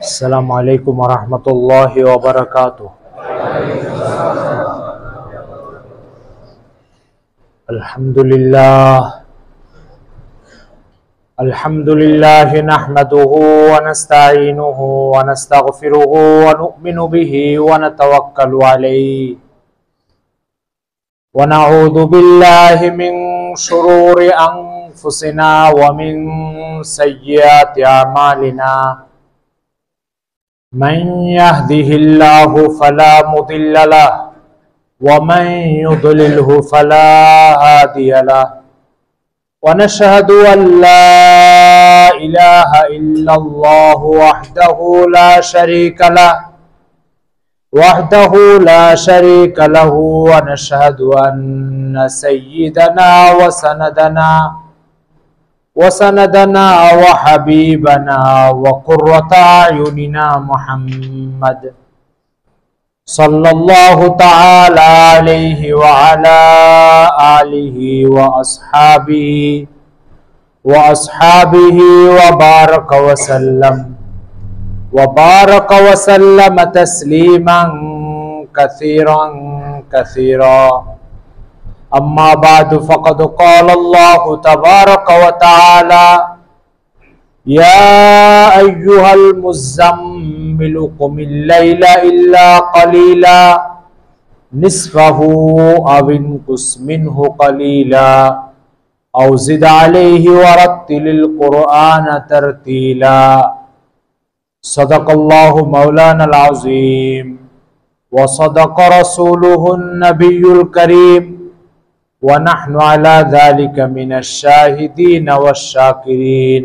السلام عليكم ورحمة الله وبركاته. الحمد لله نحمده ونستعينه ونستغفره ونؤمن به ونتوكل عليه ونعوذ بالله من شرور أنفسنا ومن سيئات أعمالنا. من يهده الله فلا مضل له ومن يضلله فلا هادي له ونشهد أن لا إله إلا الله وحده لا شريك له ونشهد أن سيدنا وسندنا وحبيبنا وقرة أعيننا محمد صلى الله تعالى عليه وعلى آله وأصحابه وبارك وسلم تسليما كثيرا. أما بعد فقد قال الله تبارك وتعالى: يا أيها المزمل قم الليل إلا قليلا نصفه أو انقص منه قليلا أو زد عليه ورتل القرآن ترتيلا. صدق الله مولانا العظيم وصدق رسوله النبي الكريم ونحن على ذلك من الشاهدين والشاكرين.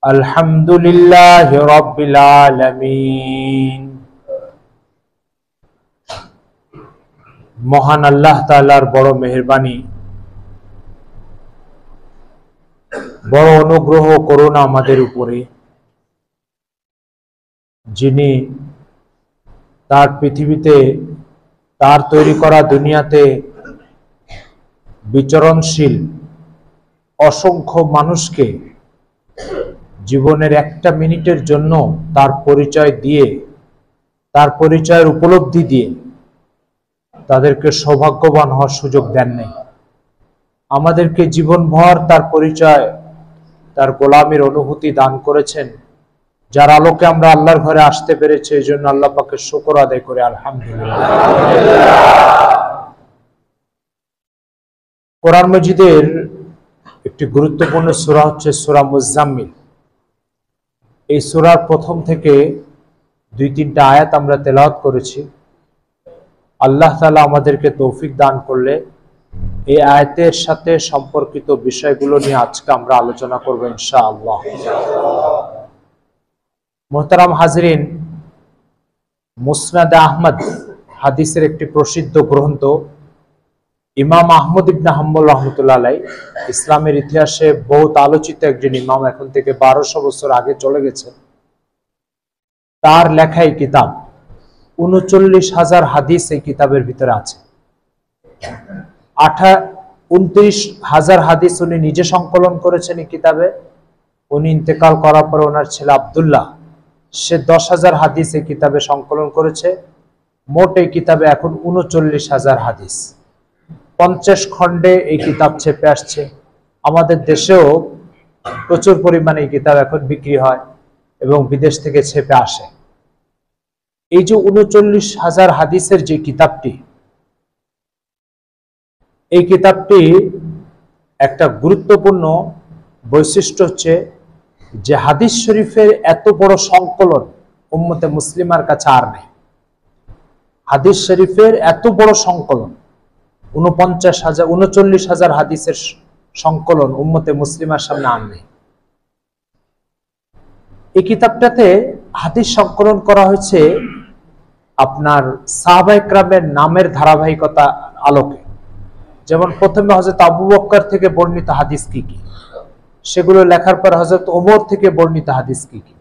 الحمد لله رب العالمين. মহান আল্লাহ তাআলার বড় মেহেরবানি, বড় অনুগ্রহ করুণা আমাদের উপরে, যিনি তার পৃথিবীতে, তার তৈরি করা দুনিয়াতে বিচরণশীল অসংখ্য মানুষকে জীবনের একটা মিনিটের জন্য তার পরিচয় দিয়ে, তার পরিচয়ের উপলব্ধি দিয়ে তাদেরকে সৌভাগ্যবান হওয়ার সুযোগ দেন নাই। আমাদেরকে জীবনভর তার পরিচয়, তার গোলামীর অনুভূতি দান করেছেন, যার আলোকে আমরা আল্লাহর ঘরে আসতে পেরেছি। এই জন্য আল্লাহ পাকের শুকর আদায় করে আলহামদুলিল্লাহ। কোরআন মজিদের একটি গুরুত্বপূর্ণ সূরা হচ্ছে সূরা মুজাম্মিল। এই সূরার প্রথম থেকে 2-3টা আয়াত আমরা তেলাওয়াত করেছি। আল্লাহ তাআলা আমাদেরকে তৌফিক দান করলে এই আয়াতের সাথে সম্পর্কিত বিষয়গুলো নিয়ে আজকে আমরা আলোচনা করব ইনশাআল্লাহ। মুহতারাম হাজরিন, মুসনাদে আহমদ হাদিসের একটি প্রসিদ্ধ গ্রন্থ। ইমাম আহমদ ইবনে হাম্বল রাহমাতুল্লাহ আলাইহি ইসলামের ইতিহাসে বহুত আলোচিত একজন ইমাম, এখন থেকে 1200 বছর আগে চলে গেছে। তার লেখা এই কিতাব 39,000 হাদিস এই কিতাবের ভিতরে আছে। 29,000 হাদিস উনি নিজে সংকলন করেছেন এই কিতাবে। উনি ইন্তেকাল করার পর ওনার ছেলে আব্দুল্লাহ, সে 10,000 হাদিস এই কিতাবে সংকলন করেছে। মোট এই কিতাবে এখন 39,000 হাদিস। 50 খণ্ডে এই কিতাব ছেপে আসছে। আমাদের দেশেও প্রচুর পরিমাণে এই কিতাব এখন বিক্রি হয় এবং বিদেশ থেকে ছেপে আসে। এই যে 39,000 হাদিসের যে কিতাবটি, এই কিতাবটি একটা গুরুত্বপূর্ণ বৈশিষ্ট্য হচ্ছে যে হাদিস শরীফের এত বড় সংকলন উম্মতে মুসলিমার কাছে আর নেই। হাদিস শরীফের এত বড় সংকলন, 39,000 হাদিসের সংকলন উম্মতে মুসলিমার সামনে আর নেই। এই কিতাবটাতে হাদিস সংকলন করা হয়েছে আপনার সাহাবায়ে কেরামের নামের ধারাবাহিকতা আলোকে। যেমন প্রথমে হযরত আবু বকর থেকে বর্ণিত হাদিস কি কি, সেগুলো লেখার পর হযরত ওমর থেকে বর্ণিত হাদিস কি কি,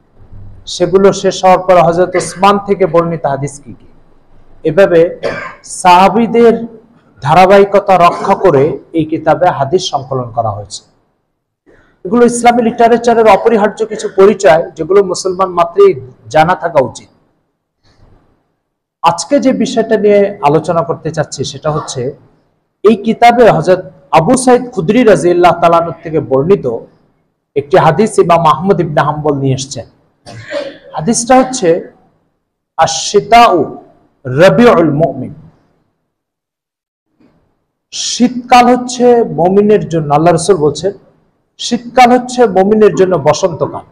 সেগুলো শেষ হওয়ার পর হযরত উসমান থেকে বর্ণিত হাদিস কি কি, এভাবে সাহাবীদের ধারাবাহিকতা রক্ষা করে এই কিতাবে হাদিস সংকলন করা হয়েছে। এগুলো ইসলামী লিটারেচারের অপরিহার্য কিছু পরিচয়, যেগুলো মুসলমান মাত্রই জানা থাকা উচিত। আজকে যে বিষয়টা নিয়ে আলোচনা করতে চাচ্ছি সেটা হচ্ছে, এই কিতাবে হযরত আবু সাঈদ খুদরি রাদিয়াল্লাহু তাআলা আনহু থেকে বর্ণিত একটি হাদিস ইমাম আহমদ ইবনে হাম্বল নিয়ে এসেছেন। হাদিসটা হচ্ছে আশ-শিতাউ রাবিউল মুমিন। শীতকাল হচ্ছে মুমিনের জন্য, আল্লাহ রাসূল বলছেন শীতকাল হচ্ছে মুমিনের জন্য বসন্তকাল।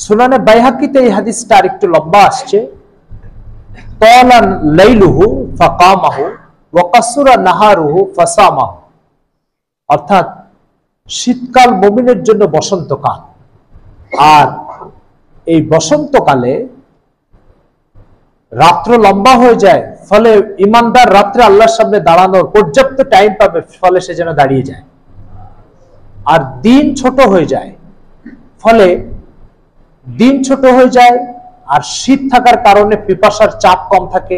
সুনানে বাইহাকিতে এই হাদিসটা আরেকটু লম্বা আসছে, তালান লাইলুহু ফাকামাহু ওয়া কাসুরা নাহারুহু ফাসামাহু। অর্থাৎ শীতকাল মুমিনের জন্য বসন্তকাল, আর এই বসন্তকালে রাত্র লম্বা হয়ে যায়, ফলে ইমানদার রাত্রে আল্লাহর সামনে দাঁড়ানোর পর্যাপ্ত টাইম পাবে, ফলে সে যেন দাঁড়িয়ে যায়। আর দিন ছোট হয়ে যায়, ফলে দিন ছোট হয়ে যায়, আর শীত থাকার কারণে পিপাসার চাপ কম থাকে।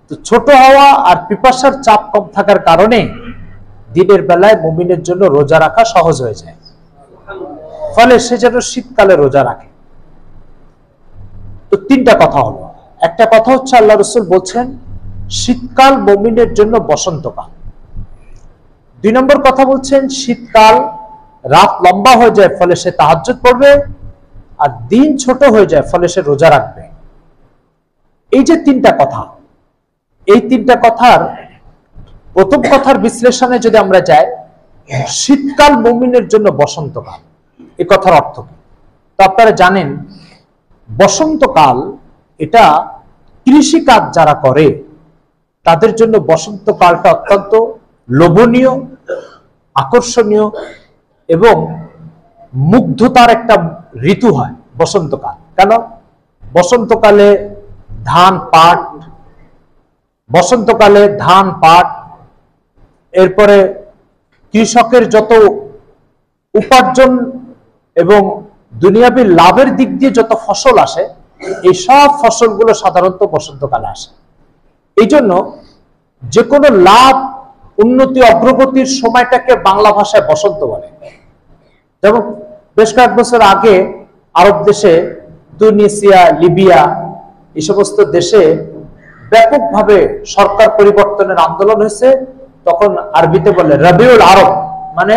তো ছোট হওয়া আর পিপাসার চাপ কম থাকার কারণে দিনের বেলায় মুমিনের জন্য রোজা রাখা সহজ হয়ে যায়, ফলে সে যেন শীতকালে রোজা রাখে। তো তিনটা কথা হলো। একটা কথা হচ্ছে আল্লাহ রাসূল বলছেন শীতকাল মুমিনের জন্য বসন্তকাল। 2 নম্বর কথা বলছেন শীতকাল রাত লম্বা হয়ে যায়, ফলে সে তাহাজ্জুদ পড়বে, আর দিন ছোট হয়ে যায়, ফলে সে রোজা রাখবে। এই যে তিনটা কথা, এই তিনটা কথার প্রথম কথার বিশ্লেষণে যদি আমরা যাই, শীতকাল মুমিনের জন্য বসন্তকাল, এই কথার অর্থ কি? তো আপনারা জানেন বসন্তকাল এটা কৃষিকাজ যারা করে তাদের জন্য বসন্তকালটা অত্যন্ত লোভনীয়, আকর্ষণীয় এবং মুগ্ধতার একটা ঋতু হয় বসন্তকাল। কেন? বসন্তকালে ধান পাট, এরপরে কৃষকের যত উপার্জন এবং দুনিয়াবী লাভের দিক দিয়ে যত ফসল আসে, এই সব ফসলগুলো সাধারণত বসন্তকালে আসে। এই জন্য যে কোনো লাভ, উন্নতি, অগ্রগতির সময়টাকে বাংলা ভাষায় বসন্ত বলে। যেমন বেশ কয়েক বছর আগে আরব দেশে, তুনিসিয়া, লিবিয়া, এই সমস্ত দেশে ব্যাপকভাবে সরকার পরিবর্তনের আন্দোলন হয়েছে। তখন আরবিতে বলে রবিউল আরব, মানে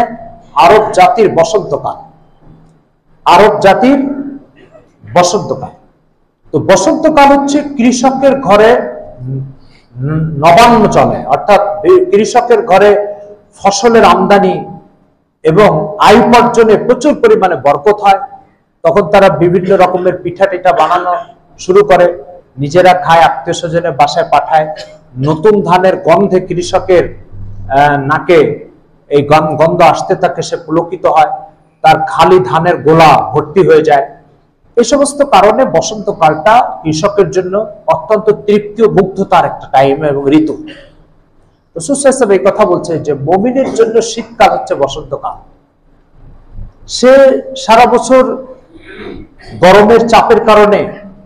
আরব জাতির বসন্তকাল, আরব জাতির বসন্তকাল। তো বসন্তকাল হচ্ছে কৃষকের ঘরে নবান্ন চলে, অর্থাৎ কৃষকের ঘরে ফসলের আমদানি এবং আয় উপার্জনে প্রচুর পরিমাণে বরকত হয়। তখন তারা বিভিন্ন রকমের পিঠা টিঠা বানানো শুরু করে, নিজেরা খায়, আত্মীয় স্বজনের বাসায় পাঠায়। নতুন ধানের গন্ধে কৃষকের নাকে এই গন্ধ আসতে থাকে, সে পুলকিত হয়, তার খালি ধানের গোলা ভর্তি হয়ে যায়। এই সমস্ত কারণে বসন্তকালটা কৃষকের জন্য অত্যন্ত তৃপ্তি ও মুগ্ধতার একটা টাইম এবং ঋতু। রাসূল সাল্লাল্লাহু আলাইহি ওয়াসাল্লাম এই কথা বলছে যে মুমিনের জন্য শীতকাল হচ্ছে বসন্তকাল। সে সারা বছর গরমের চাপের কারণে,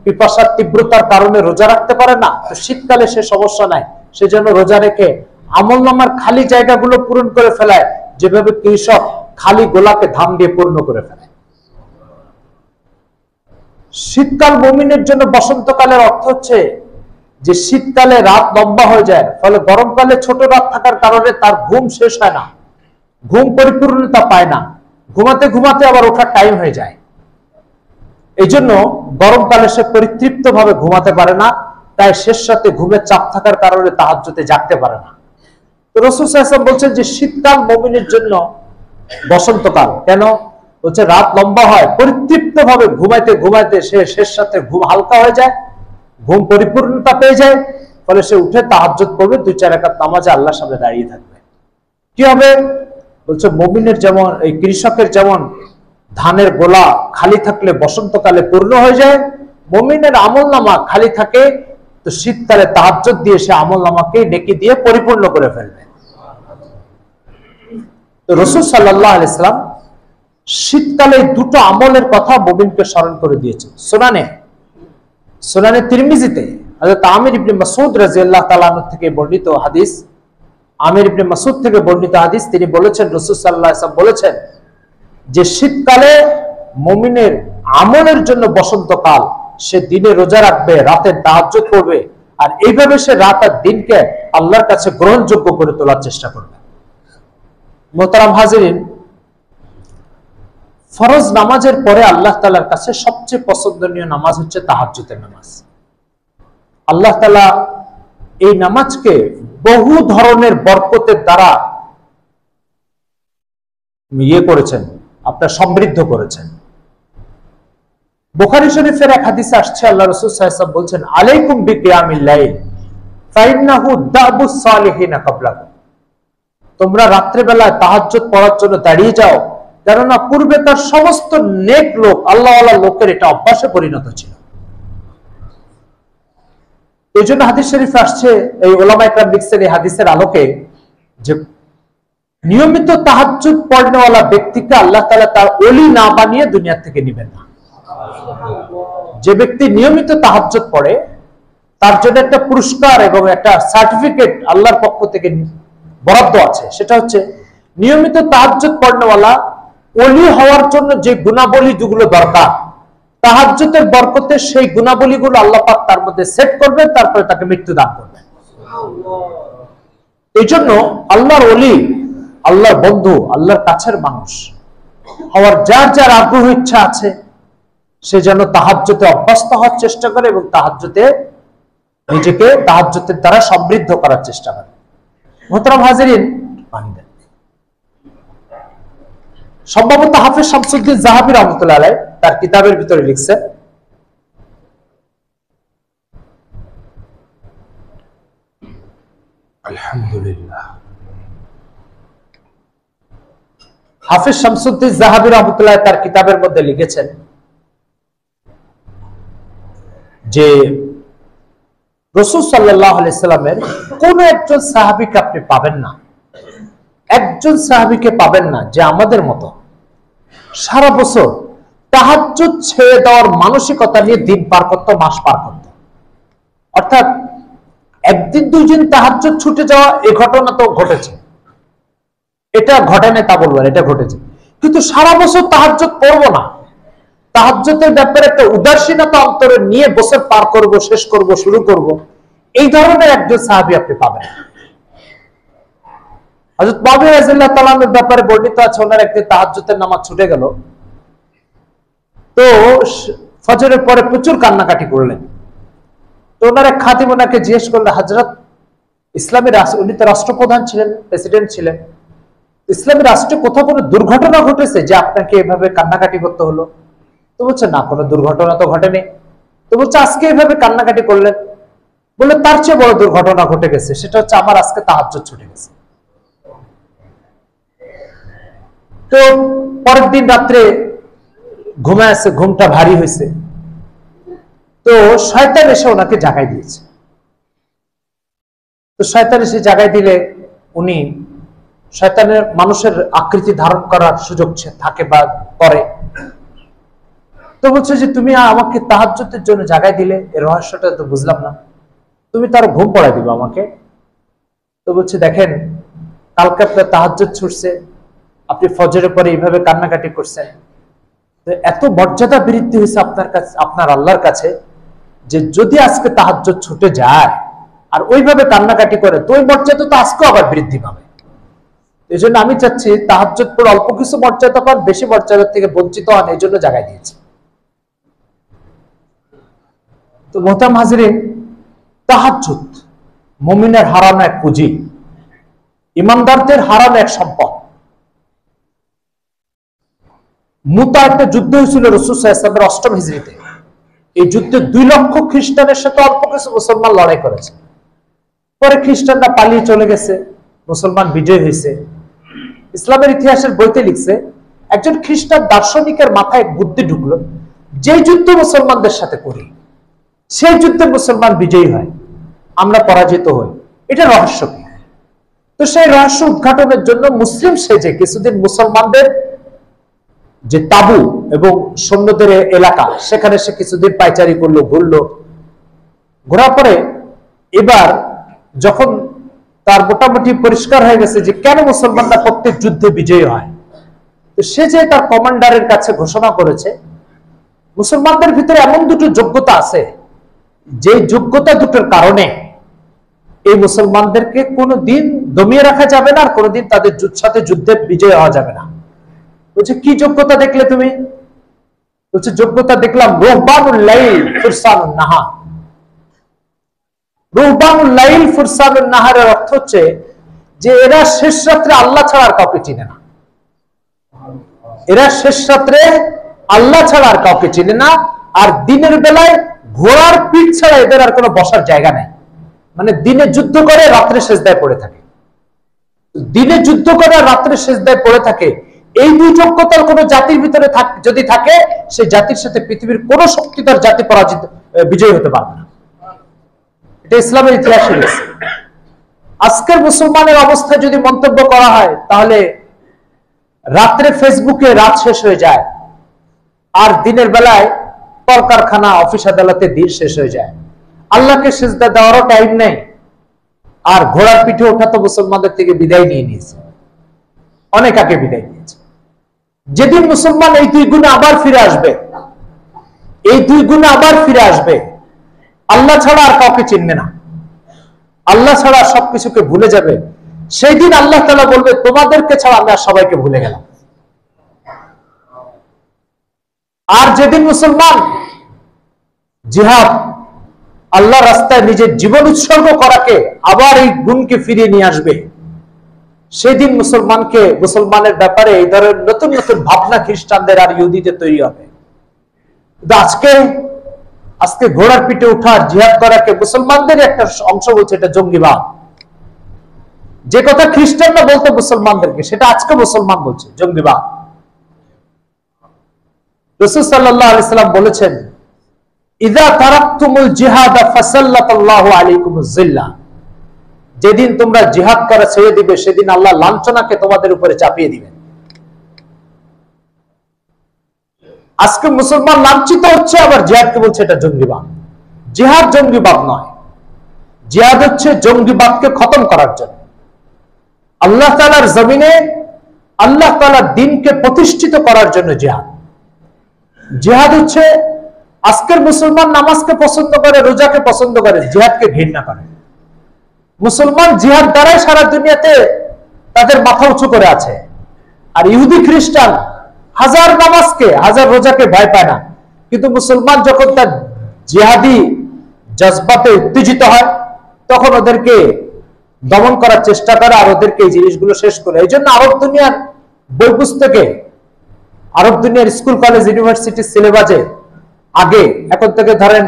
পিপাসার তীব্রতার কারণে রোজা রাখতে পারে না, তো শীতকালে সে সমস্যা নাই, সে যেন রোজা রেখে আমলনামার খালি জায়গাগুলো পূরণ করে ফেলায়, যেভাবে কৃষক খালি গোলাকে ধান দিয়ে পূর্ণ করে ফেলে। শীতকাল মুমিনের জন্য বসন্তকালের অর্থ হচ্ছে যে শীতকালে রাত লম্বা হয়ে যায়, ফলে গরমকালে ছোট রাত থাকার কারণে তার ঘুম শেষ হয় না, ঘুম পরিপূর্ণতা পায় না, ঘুমাতে ঘুমাতে আবার ওঠার টাইম হয়ে যায়। এই জন্য গরমকালে সে পরিতৃপ্ত ভাবে ঘুমাতে পারে না, তাই শেষ রাতে ঘুমের চাপ থাকার কারণে তাহাজ্জুদে জাগতে পারে না। তো রাসূল সাল্লাল্লাহু আলাইহি ওয়াসাল্লাম বলছেন যে শীতকাল মুমিনের জন্য বসন্তকাল। কেন? হচ্ছে রাত লম্বা হয়, পরিতৃপ্ত ভাবে ঘুমাইতে ঘুমাইতে সে শেষ রাতে ঘুম হালকা হয়ে যায়, ঘুম পরিপূর্ণতা পেয়ে যায়, ফলে সে উঠে তাহাজ্জুদ পড়বে, 2-4 রাকাত নামাজে আল্লাহর সামনে দাঁড়িয়ে থাকবে। কি হবে? বলছে মুমিনের যেমন, এই কৃষকের যেমন ধানের গোলা খালি থাকলে বসন্তকালে পূর্ণ হয়ে যায়, মুমিনের আমলনামা খালি থাকে, তো শীতকালে তাহাজ্জুদ দিয়ে সে আমলনামাকে নেকি দিয়ে পরিপূর্ণ করে ফেলবে। তো রাসূল সাল্লাল্লাহু আলাইহি ওয়াসাল্লাম শীতকালে দুটো আমলের কথা মুমিনকে স্মরণ করে দিয়েছে। সুনানে তিরমিজিতে হযরত আমির ইবনে মাসউদ রাদিয়াল্লাহু তাআলা আনহু থেকে বর্ণিত হাদিস, আমির ইবনে মাসউদ থেকে বর্ণিত হাদিস, তিনি বলেছেন রাসূল সাল্লাল্লাহু আলাইহি ওয়াসাল্লাম বলেছেন যে শীতকালে মুমিনের আমলের জন্য বসন্তকাল। সে দিনে রোজা রাখবে, রাতে তাহাজ্জুদ করবে, আর এইভাবে সে রাত আর দিনকে আল্লাহর কাছে গ্রহণযোগ্য করে তোলার চেষ্টা করবে। মোহতারাম হাজিরিন, ফরজ নামাজের পরে আল্লাহ তাআলার কাছে সবচেয়ে পছন্দনীয় নামাজ হচ্ছে তাহাজ্জুদের নামাজ। আল্লাহ তাআলা এই নামাজকে বহু ধরনের বরকতের দ্বারা করেছেন, আপনার সমৃদ্ধ করেছেন। বুখারী শরীফের এক হাদিসে আসছে, আল্লাহ রাসূল সাল্লাল্লাহু আলাইহি ওয়াসাল্লাম বলছেন, আলাইকুম বিকিয়ামিল লাইল ফাইন্নাহু দাবুস সালিহিনা ক্বাবলাকুম। তোমরা রাত্রে বেলায় তাহাজ্জুদ পড়ার জন্য দাঁড়িয়ে যাও, কেননা পূর্বে তার সমস্ত নেক লোক, আল্লাহওয়ালা লোকের এটা অভ্যাসে পরিণত ছিল। এই জন্য হাদিস শরীফে আসছে, এই উলামা ইকরাম লিখছেন এই হাদিসের আলোকে, যে নিয়মিত তাহাজ্জুদ পড়নেওয়ালা ব্যক্তিকে আল্লাহ তাআলা তার ওলি না বানিয়ে দুনিয়া থেকে নেবেন না। যে ব্যক্তি নিয়মিত তাহাজ্জুদ পড়ে তার জন্য একটা পুরস্কার এবং একটা সার্টিফিকেট আল্লাহর পক্ষ থেকে বরাদ্দ আছে। সেটা হচ্ছে নিয়মিত তাহাজ্জুদ পড়নেওয়ালা ওলি হওয়ার জন্য যে গুণাবলী যেগুলো দরকার, তাহাজ্জুদের বরকতে সেই গুণাবলীগুলো আল্লাহ পাক তার মধ্যে সেট করবেন, তারপরে তাকে মৃত্যু দান করবেন। এই জন্য আল্লাহর ওলি, আল্লাহর বন্ধু, আল্লাহর কাছের মানুষ হওয়ার যার যার আগ্রহ ইচ্ছা আছে, সে যেন তাহাজ্জুদে অভ্যস্ত হওয়ার চেষ্টা করে এবং তাহাজ্জুদে নিজেকে তাহাজ্জুদের দ্বারা সমৃদ্ধ করার চেষ্টা করে। মোহতারাম হাজিরিন, সম্ভবত হাফেজ শামসুদ্দিন যাহাবী রাহমাতুল্লাহ আলাইহি তার কিতাবের ভিতরে লিখছেন, আলহামদুলিল্লাহ, হাফেজ শামসুদ্দিন যাহাবী রাহমাতুল্লাহ তার কিতাবের মধ্যে লিখেছেন যে রাসূল সাল্লাল্লাহু আলাইহি সাল্লামের কোন একজন সাহাবীকে আপনি পাবেন না, একজন সাহাবীকে পাবেন না যে আমাদের মতো সারা বছর তাহাজ্জুদ ছেড়ে দেওয়ার মানসিকতা নিয়ে দিন পার করত, মাস পার করত। অর্থাৎ একদিন দুইদিন তাহাজ্জুদ ছুটে যাওয়া এই ঘটনা তো ঘটেছে, এটা ঘটে না তা বলবো না, এটা ঘটেছে, কিন্তু সারা বছর তাহাজ্জুদ পড়বো না, তাহাজ্জুদের ব্যাপারে একটা উদাসীনতা অন্তরে নিয়ে বছর পার করব, শেষ করব, শুরু করব, এই ধরনের একজন সাহাবী আপনি পাবেন। হযরত মুআবিয়া রাদিয়াল্লাহু তাআলা এর ব্যাপারে বর্ণিত আছে, ওনার একদিন তাহাজ্জুদের নামাজ ছুটে গেল, তো ফজরের পরে প্রচুর কান্নাকাটি করলেন। তো ওনার এক খাতিব ওনাকে জিজ্ঞেস করলেন, হযরত ইসলামের উনি তো রাষ্ট্রপ্রধান ছিলেন, প্রেসিডেন্ট ছিলেন, ইসলামী রাষ্ট্রে কোথাও কোনো দুর্ঘটনা ঘটেছে যে আপনাকে এভাবে কান্নাকাটি করতে হলো? তো বলছে না, কোনো দুর্ঘটনা তো ঘটেনি। তো বলছে আজকে এভাবে কান্নাকাটি করলেন? বলে তার চেয়ে বড় দুর্ঘটনা ঘটে গেছে, সেটা হচ্ছে আমার আজকে তাহাজ্জুদ ছুটে গেছে। তো পরের দিন রাত্রে ঘুমায় আছে, ঘুমটা ভারী হয়েছে, তো শয়তান এসে ওনাকে জাগাই দিয়েছে। তো শয়তান এসে জাগাই দিলে উনি, শয়তানের মানুষের আকৃতি ধারণ করার সুযোগ থাকে বা করে, তো বলছে যে তুমি আমাকে তাহাজ্জুদের জন্য জাগাই দিলে, এর রহস্যটা তো বুঝলাম না, তুমি তার ঘুম পড়াই দিবে আমাকে। তো বলছে দেখেন, কালকে আপনার তাহাজ্জুদ ছুটছে, আপনি ফজরের পরে এইভাবে কান্নাকাটি করছেন, এত মর্যাদা বৃদ্ধি হয়েছে আপনার কাছে, আপনার আল্লাহর কাছে, যে যদি আজকে তাহাজ্জুদ ছুটে যায় আর ওইভাবে কান্নাকাটি করে, তো ওই মর্যাদা তো আজকেও আবার বৃদ্ধি পাবে। এই জন্য আমি চাচ্ছি তাহাজ্জুদ পড়ে অল্প কিছু মর্যাদা পান, বেশি মর্যাদার থেকে বঞ্চিত হন, এই জন্য জাগাই দিয়েছি। তো মোহতারাম হাজিরিন, তাহাজ্জুদ মুমিনের হারানো এক পুঁজি, ইমানদারদের হারানো এক সম্পদ। মুতা একটা যুদ্ধ হয়েছিল রাসূল সাল্লাল্লাহু আলাইহি ওয়াসাল্লামের 8ম হিজরিতে। এই যুদ্ধে 2 লক্ষ খ্রিস্টানের সাথে অল্প কিছু মুসলমান লড়াই করেছে। পরে খ্রিস্টানরা পালিয়ে চলে গেছে, মুসলমান বিজয় হয়েছে। ইসলামের ইতিহাসের বইতে লিখছে, একজন খ্রিস্টান দার্শনিকের মাথায় বুদ্ধি ঢুকলো, যে যুদ্ধ মুসলমানদের সাথে করি সেই যুদ্ধে মুসলমান বিজয়ী হয়, আমরা পরাজিত হই, এটা রহস্য কি? তো সেই রহস্য উদ্ঘাটনের জন্য মুসলিম সেজে কিছুদিন মুসলমানদের যে তাবু এবং সৈন্যদের এলাকা, সেখানে সে কিছুদিন পাইচারি করলো, ঘুরলো। ঘোরার পরে এবার যখন তার মোটামুটি পরিষ্কার হয়ে গেছে যে কেন মুসলমানরা প্রত্যেক যুদ্ধে বিজয়ী হয়। তো সে যে তার কমান্ডারের কাছে ঘোষণা করেছে মুসলমানদের ভিতরে এমন দুটো যোগ্যতা আছে যে যোগ্যতা দুটোর কারণে এই মুসলমানদেরকে কোনোদিন দমিয়ে রাখা যাবে না, আর কোনোদিন তাদের সাথে যুদ্ধে বিজয় হওয়া যাবে না। বলছে কি যোগ্যতা দেখলে তুমি? বলছে যোগ্যতা দেখলাম রুহবানুল লাইল ফুরসানুন নাহার। রুহবানুল লাইল ফুরসানুন নাহারের অর্থ হচ্ছে যে এরা শেষ রাত্রে আল্লাহ ছাড়া আর কাউকে চিনে না। এরা শেষ রাত্রে আল্লাহ ছাড়া আর কাউকে চিনে না, আর দিনের বেলায় ঘোড়ার পিঠ ছাড়া এদের আর কোনো বসার জায়গা নেই। মানে দিনে যুদ্ধ করে রাত্রে সেজদায় পড়ে থাকে, দিনে যুদ্ধ করে রাত্রে সেজদায় পড়ে থাকে। এই দুই যোগ্যতার কোন জাতির ভিতরে যদি থাকে, সেই জাতির সাথে পৃথিবীর কোন শক্তিধর জাতি পরাজিত বিজয়ী হতে পারবে না। এটা ইসলামের ইতিহাসে রয়েছে। আজকের মুসলমানের অবস্থা যদি মন্তব্য করা হয় তাহলে রাত্রে ফেসবুকে রাত শেষ হয়ে যায়, আর দিনের বেলায় কলকারখানা অফিস আদালতে দিন শেষ হয়ে যায়। আল্লাহকে সিজদা দেওয়ারও টাইম নেই, আর ঘোড়ার পিঠে ওঠা তো মুসলমানদের থেকে বিদায় নিয়ে নিয়েছে, অনেক আগে বিদায় নিয়েছে। যেদিন মুসলমান এই দুই গুণে আবার ফিরে আসবে, এই দুই গুণে আবার ফিরে আসবে, আল্লাহ ছাড়া আর কাউকে চিনবে না, আল্লাহ ছাড়া সবকিছুকে ভুলে যাবে, সেই দিন আল্লাহ তাআলা বলবে তোমাদেরকে ছাড়া আমি আর সবাইকে ভুলে গেলাম। আর যেদিন মুসলমান জিহাদ, আল্লাহ রাস্তায় নিজের জীবন উৎসর্গ করাকে আবার এই গুণকে ফিরিয়ে নিয়ে আসবে, সেদিন মুসলমানের ব্যাপারে এই ধরনের নতুন নতুন ভাবনা খ্রিস্টানদের আর ইহুদিদের তৈরি হবে। আজকে ঘোড়ার পিঠে উঠা জিহাদ করাকে মুসলমানদের একটা অংশ বলছে এটা জঙ্গিবাদ। যে কথা খ্রিস্টানরা বলতো মুসলমানদেরকে, সেটা আজকে মুসলমান বলছে জঙ্গিবাদ। রাসূল সাল্লাল্লাহু আলাইহি সাল্লাম বলেছেন, ইযা তারাকতুমুল জিহাদা ফাসাল্লাতাল্লাহু আলাইকুমুজ জিল্লা, যেদিন তোমরা জিহাদ করা ছেড়ে দিবে সেদিন আল্লাহ লাঞ্ছনাকে তোমাদের উপরে চাপিয়ে দিবেন। আজকে মুসলমান লাঞ্ছিত হচ্ছে, আবার জিহাদকে বলছে এটা জঙ্গিবাদ। জিহাদ জঙ্গিবাদ নয়, জিহাদ হচ্ছে জঙ্গিবাদকে খতম করার জন্য, আল্লাহ তাআলার জমিনে আল্লাহ তাআলার দ্বীনকে প্রতিষ্ঠিত করার জন্য জিহাদ। জিহাদ হচ্ছে আজকের মুসলমান নামাজকে পছন্দ করে, রোজাকে পছন্দ করে, জিহাদকে ঘৃণা করে। মুসলমান জিহাদ দ্বারাই সারা দুনিয়াতে তাদের মাথা উঁচু করে আছে, আর ইহুদি খ্রিস্টান হাজার নামাজকে হাজার রোজাকে ভয় পায় না। কিন্তু মুসলমান যখন তার জিহাদি জজবাতে উত্তেজিত হয় তখন ওদেরকে দমন করার চেষ্টা করে, আর ওদেরকে এই জিনিসগুলো শেষ করে। এই জন্য আরব দুনিয়ার বই পুস্তকে, আরব দুনিয়ার স্কুল কলেজ ইউনিভার্সিটির সিলেবাসে আগে, এখন থেকে ধরেন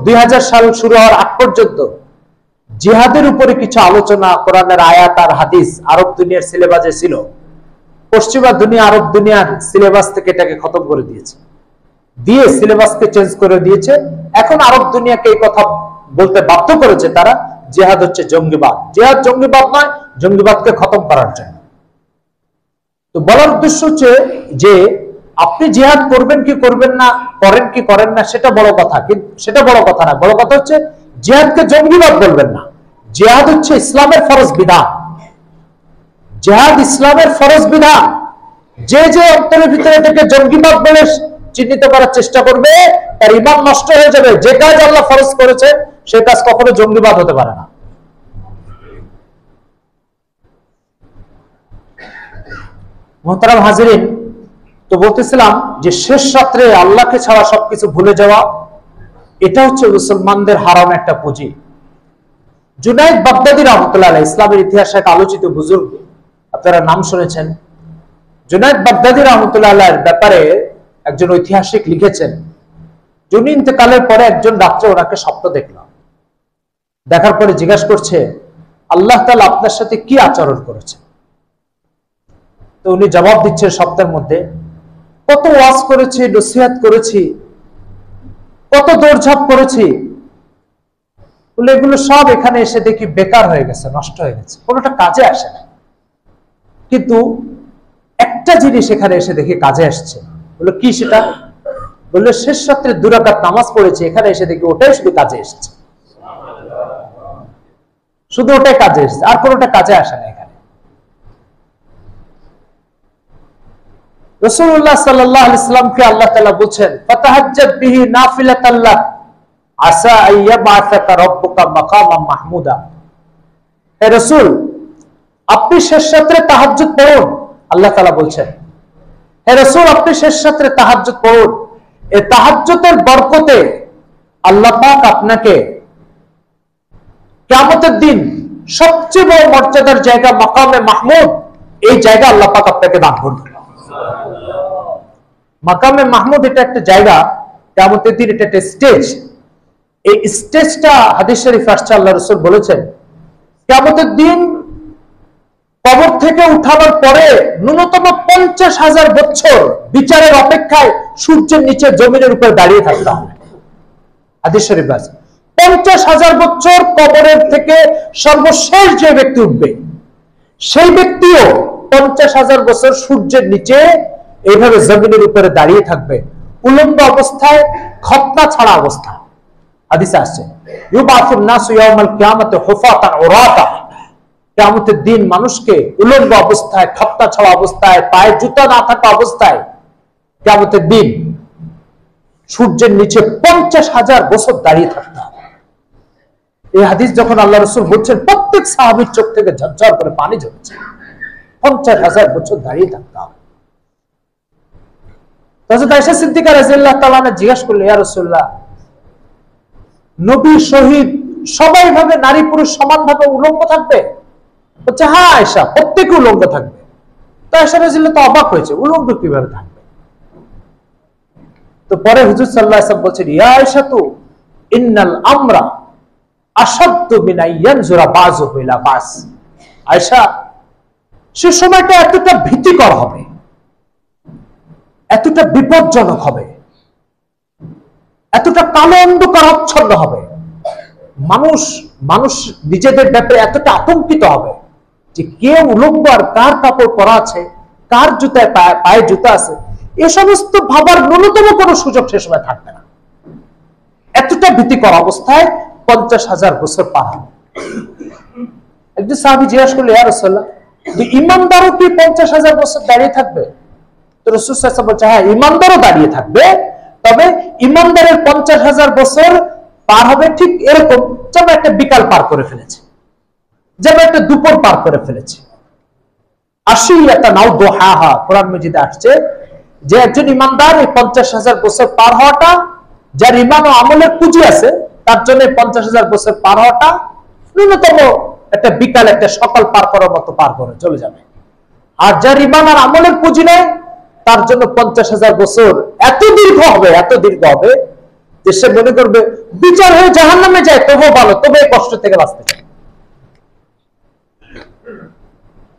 2000 সাল শুরু হওয়ার আগ পর্যন্ত জিহাদের উপরে কিছু আলোচনা, কোরআনের আয়াত আর হাদিস আরব দুনিয়ার সিলেবাসে ছিল। পশ্চিমা দুনিয়া আরব দুনিয়ার সিলেবাস থেকে এটাকে খতম করে দিয়েছে, দিয়ে সিলেবাসকে চেঞ্জ করে দিয়েছে। এখন আরব দুনিয়াকে এই কথা বলতে বাধ্য করেছে তারা, জিহাদ হচ্ছে জঙ্গিবাদ। জিহাদ জঙ্গিবাদ নয়, জঙ্গিবাদকে খতম করার জন্য। তো বলার উদ্দেশ্য হচ্ছে যে আপনি জিহাদ করবেন কি করবেন না, করেন কি করেন না, সেটা বড় কথা, কিন্তু সেটা বড় কথা না। বড় কথা হচ্ছে জিহাদকে জঙ্গিবাদ বলবেন না। জিহাদ হচ্ছে ইসলামের ফরজ বিধান, জিহাদ ইসলামের ফরজ বিধান। যে যে অন্তরের ভিতরে থেকে জঙ্গিবাদ বলে চিহ্নিত করার চেষ্টা করবে তার ঈমান নষ্ট হয়ে যাবে। যে কাজ আল্লাহ ফরজ করেছে সে কাজ কখনো জঙ্গিবাদ হতে পারে না। মোহতারাম হাজিরিন, তো বলতেছিলাম যে শেষ রাত্রে আল্লাহকে ছাড়া সবকিছু ভুলে যাওয়া, এটা হচ্ছে মুসলমানদের হারানো একটা পুঁজি। জুনায়েদ বাগদাদী রাহমাতুল্লাহ আলাইহি, ইসলামের ইতিহাসে এক আলোচিত বুজুর্গ, আপনারা নাম শুনেছেন। জুনায়েদ বাগদাদী রাহমাতুল্লাহ আলাইহির ব্যাপারে একজন ঐতিহাসিক লিখেছেন, যিনি ইন্তেকালের পরে একজন রাত্রে ওনাকে স্বপ্ন দেখলাম। দেখার পরে জিজ্ঞাসা করছে, আল্লাহ তাআলা আপনার সাথে কি আচরণ করেছে? তো উনি জবাব দিচ্ছেন স্বপ্নের মধ্যে, কত ওয়াজ করেছি, নসিহত করেছি, কত দৌড়ঝাঁপ করেছি, বলে এগুলো সব এখানে এসে দেখি বেকার হয়ে গেছে, নষ্ট হয়ে গেছে, কোনোটা কাজে আসে না। কিন্তু একটা জিনিস এখানে এসে দেখি কাজে আসছে। বললো কি সেটা? বললো শেষ রাত্রে 2 রাকাত নামাজ পড়েছি, এখানে এসে দেখি ওটাই শুধু কাজে এসেছে। শুধু ওটাই কাজে এসেছে, আর কোনোটা কাজে আসে না। এখানে রাসূলুল্লাহ সাল্লাল্লাহু আলাইহি ওয়াসাল্লামকে আল্লাহ তাআলা বলেন, ফাতাহাজ্জাত বিহি নাফিলাতাল লাক আসা আইয়াবাসাকা রাব্বুকা মাকামান মাহমুদা। হে রাসূল, আপনি শেষ রাতে তাহাজ্জুদ পড়ুন। আল্লাহ তাআলা বলছেন, হে রাসূল, আপনি শেষ রাতে তাহাজ্জুদ পড়ুন। এই তাহাজ্জুদের বরকতে আল্লাহ পাক আপনাকে কিয়ামতের দিন সবচেয়ে বড় মর্যাদার জায়গা মাকামে মাহমুদ, এই জায়গা আল্লাহ পাক আপনাকে দান করবেন। মাকামে মাহমুদ এটা একটা জায়গা, কিয়ামতের দিন এটা একটা স্টেজ। এই স্টেজটা হাদিস শরীফে আসছে, আল্লাহ রাসূল বলেছেন কিয়ামতের দিন কবর থেকে উঠানোর পরে ন্যূনতম 50,000 বছর বিচারের অপেক্ষায় সূর্যের নিচে জমিনের উপর দাঁড়িয়ে থাকতে হবে। হাদিস শরীফে আছে 50,000 বছর কবরের থেকে সর্বশেষ যে ব্যক্তি উঠবে, সেই ব্যক্তিও 50,000 বছর সূর্যের নিচে এইভাবে জমিনের উপরে দাঁড়িয়ে থাকবে, উলম্ব অবস্থায়, খতনা ছাড়া অবস্থা। হাদিসে আসছে ইউবাসুন নাসু ইয়াউমাল কিয়ামাতি হুফাতান উরাতা, কিয়ামতের দিন মানুষকে উলম্ব অবস্থায়, খতনা ছাড়া অবস্থায়, পায়ে জুতা না থাকা অবস্থায় কিয়ামতের দিন সূর্যের নিচে 50,000 বছর দাঁড়িয়ে থাকতে হবে। এই হাদিস যখন আল্লাহ রাসূল বলছেন, প্রত্যেক সাহাবীর চোখ থেকে ঝরঝর করে পানি ঝরছে। 50,000 বছর দাঁড়িয়ে থাকতে হবে। হযরত আয়েশা সিদ্দিকা রাদিয়াল্লাহু তাআলা জিজ্ঞাসা করলেন, ইয়া রাসূলুল্লাহ, নবী, শহীদ সবাই ভাবে নারী পুরুষ সমানভাবে উলঙ্গ থাকবে? বলছে, হ্যাঁ আয়েশা, প্রত্যেকে উলঙ্গ থাকবে। তো আয়েশা রাদিয়াল্লাহু তো অবাক হয়েছে, উলঙ্গ কিভাবে থাকবে? তো পরে হুজুর সাল্লাল্লাহু আলাইহি ওয়াসাল্লাম বলছেন, ইয়া আয়েশা, তু ইন্নাল আমরা আশাদ্দু মিন আইয়ানজুরা বাযুহু ইলা বাস। আয়েশা, সে সময়টা এতটা ভীতিকর হবে, এতটা বিপজ্জনক হবে, এতটা কালো অন্ধকার আচ্ছন্ন হবে, মানুষ নিজেদের ব্যাপারে এতটা আতঙ্কিত হবে যে কে উলঙ্গ আর কার কাপড় পরা আছে, কার জুতায় পায়ে জুতা আছে, এ সমস্ত ভাবার ন্যূনতম কোনো সুযোগ সে সময় থাকবে না। এতটা ভীতিকর অবস্থায় 50,000 বছর পার হবে। একজন সাহাবী জিজ্ঞাসা করলেন, ইয়া রাসূলুল্লাহ, ঈমানদারও কি 50,000 বছর দাঁড়িয়ে থাকবে? তো রাসূল সাল্লাল্লাহু আলাইহি ওয়াসাল্লাম বলছেন, হ্যাঁ, ঈমানদারও দাঁড়িয়ে থাকবে, তবে ঈমানদারের 50,000 বছর পার হবে ঠিক এরকম যেন একটা বিকাল পার করে ফেলেছে, যেন একটা দুপুর পার করে ফেলেছে। আশিয়াতা নাও দুহাহা, কোরআন মাজিদে আসছে যে একজন ঈমানদার এই 50,000 বছর পার হওয়াটা, যার ঈমান ও আমলের পুঁজি আছে, তার জন্য 50,000 বছর পার হওয়াটা ন্যূনতম একটা বিকাল, একটা সকাল পার করার মতো পার করে চলে যাবে। আর যার ঈমান আর আমলের পুঁজি নেই, তার জন্য 50,000 বছর এত দীর্ঘ হবে যে সে মনে করবে বিচার হয়ে জাহান্নামে যায় তবুও ভালো, তবে এই কষ্ট থেকে বাঁচতে চায়।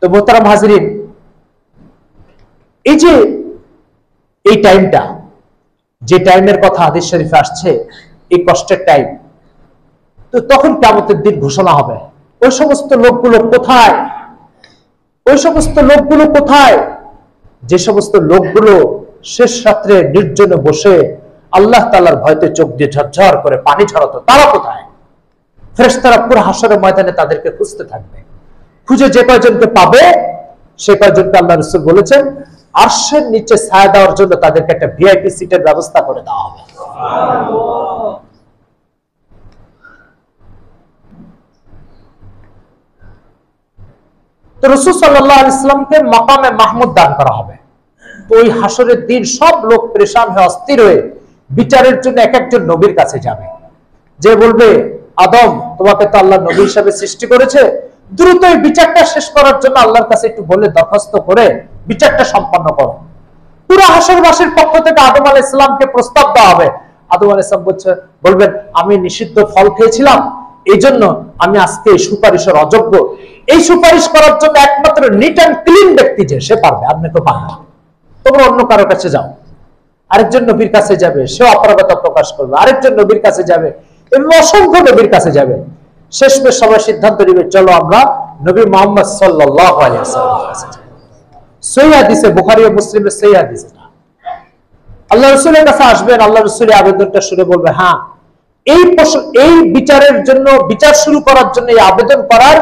তো মোহতারাম হাজরিন, এই যে এই টাইমটা, যে টাইমের কথা হাদিস শরীফে আসছে, এই কষ্টের টাইম, তো তখন কিয়ামতের দিন ঘোষণা হবে। ওই সমস্ত লোকগুলো কোথায়? ওই সমস্ত লোকগুলো কোথায় যে সমস্ত লোকগুলো শেষ রাত্রে নির্জনে বসে আল্লাহ তাআলার ভয়তে চোখ দিয়ে ঝরঝর করে পানি ঝরাতো, তারা কোথায়? ফেরেশতারা পুরো হাশরের ময়দানে তাদেরকে খুঁজতে থাকবে। খুঁজে যে কয়জনকে পাবে, সে কয়জনকে আল্লাহ রাসূল বলেছেন আরশের নিচে ছায়া দেওয়ার জন্য তাদেরকে একটা ভিআইপি সিটের ব্যবস্থা করে দেওয়া হবে। তো রাসূল সাল্লাল্লাহু আলাইহি ওয়াসাল্লামকে মাকামে মাহমুদ দান করা হবে। তো ওই হাশরের দিন সব লোক পরেশান হয়ে, অস্থির হয়ে বিচারের জন্য এক একজন নবীর কাছে যাবে, যে বলবে, আদম, তোমাকে তো আল্লাহ নবী হিসেবে সৃষ্টি করেছে, দ্রুত এই বিচারটা শেষ করার জন্য আল্লাহর কাছে একটু বলে দরখাস্ত করে বিচারটা সম্পন্ন করো। পুরো হাশরবাসীর পক্ষ থেকে আদম আলাইহিস সালামকে প্রস্তাব দেওয়া হবে। আদম আলাইহিস সালাম বলবেন, আমি নিষিদ্ধ ফল খেয়েছিলাম, এই জন্য আমি আজকে এই সুপারিশের অযোগ্য। এই সুপারিশ করার জন্য একমাত্র নিট অ্যান্ড ক্লিন ব্যক্তি যে সে পারবে, আপনি তো পারবেন না। তোমরা অন্য কারো কাছে যাও। আরেকজন নবীর কাছে যাবে, সে অপারগতা প্রকাশ করবে। আরেকজন নবীর কাছে যাবে, এবং অসংখ্য নবীর কাছে যাবে। শেষমেশ সবাই সিদ্ধান্ত নেবে, চলো আমরা নবী মুহাম্মদ সাল্লাল্লাহু আলাইহি ওয়াসাল্লামের কাছে যাই। সহিহ হাদিসে, বুখারী ও মুসলিমের সহিহ হাদিসে আল্লাহ রাসূলের কাছে আসবেন। আল্লাহ রাসূল আবেদনটা শুনে বলবে, হ্যাঁ, এই বিচারের জন্য, বিচার শুরু করার জন্য এই আবেদন করার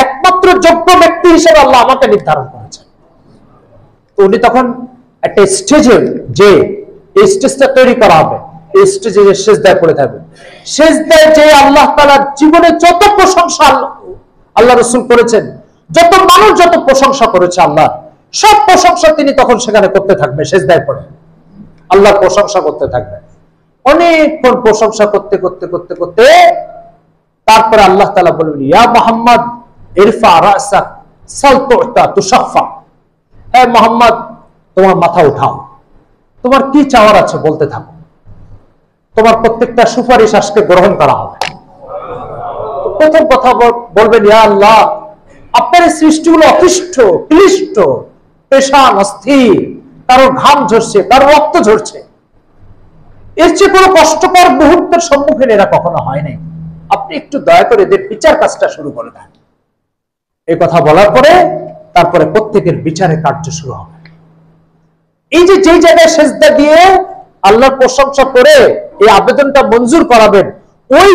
একমাত্র যোগ্য ব্যক্তি হিসেবে আল্লাহ আমাকে নির্ধারণ করেছেন। তো উনি তখন একটা স্টেজে যে এই স্টেজটা তৈরি করা হবে, এই স্টেজে যে সেজদায় পড়ে থাকবে, সেজদায় যে আল্লাহ তাআলার জীবনে যত প্রশংসা আল্লাহ রাসূল করেছেন, যত মানুষ যত প্রশংসা করেছে আল্লাহ, সব প্রশংসা তিনি তখন সেখানে করতে থাকবে, সেজদায় পড়ে আল্লাহর প্রশংসা করতে থাকবে। অনেকক্ষণ প্রশংসা করতে করতে করতে করতে তারপরে আল্লাহ তাআলা বললেন, ইয়া মুহাম্মদ ইরফা রাসাক সাল তুতা তুশাফা। হে মুহাম্মদ, তোমার মাথা উঠাও, তোমার কি চাওয়ার আছে বলতে থাকো, তোমার প্রত্যেকটা সুপারিশ আজকে গ্রহণ করা হবে। প্রথম কথা বলবেন, ইয়া আল্লাহ, আপনার এই সৃষ্টিগুলো অতিষ্ঠ, ক্লিষ্ট, পেশান, অস্থির, কারো ঘাম ঝরছে, কারো রক্ত ঝরছে, এর চেয়ে কোনো কষ্টকর মুহূর্তের সম্মুখীন এরা কখনো হয় নাই। আপনি একটু দয়া করে এদের বিচার কাজটা শুরু করে দেন। এই কথা বলার পরে তারপরে প্রত্যেকের বিচারে কার্য শুরু হবে। এই যে যেই জায়গায় সেজদা দিয়ে আল্লাহর প্রশংসা করে এই আবেদনটা মঞ্জুর করাবেন, ওই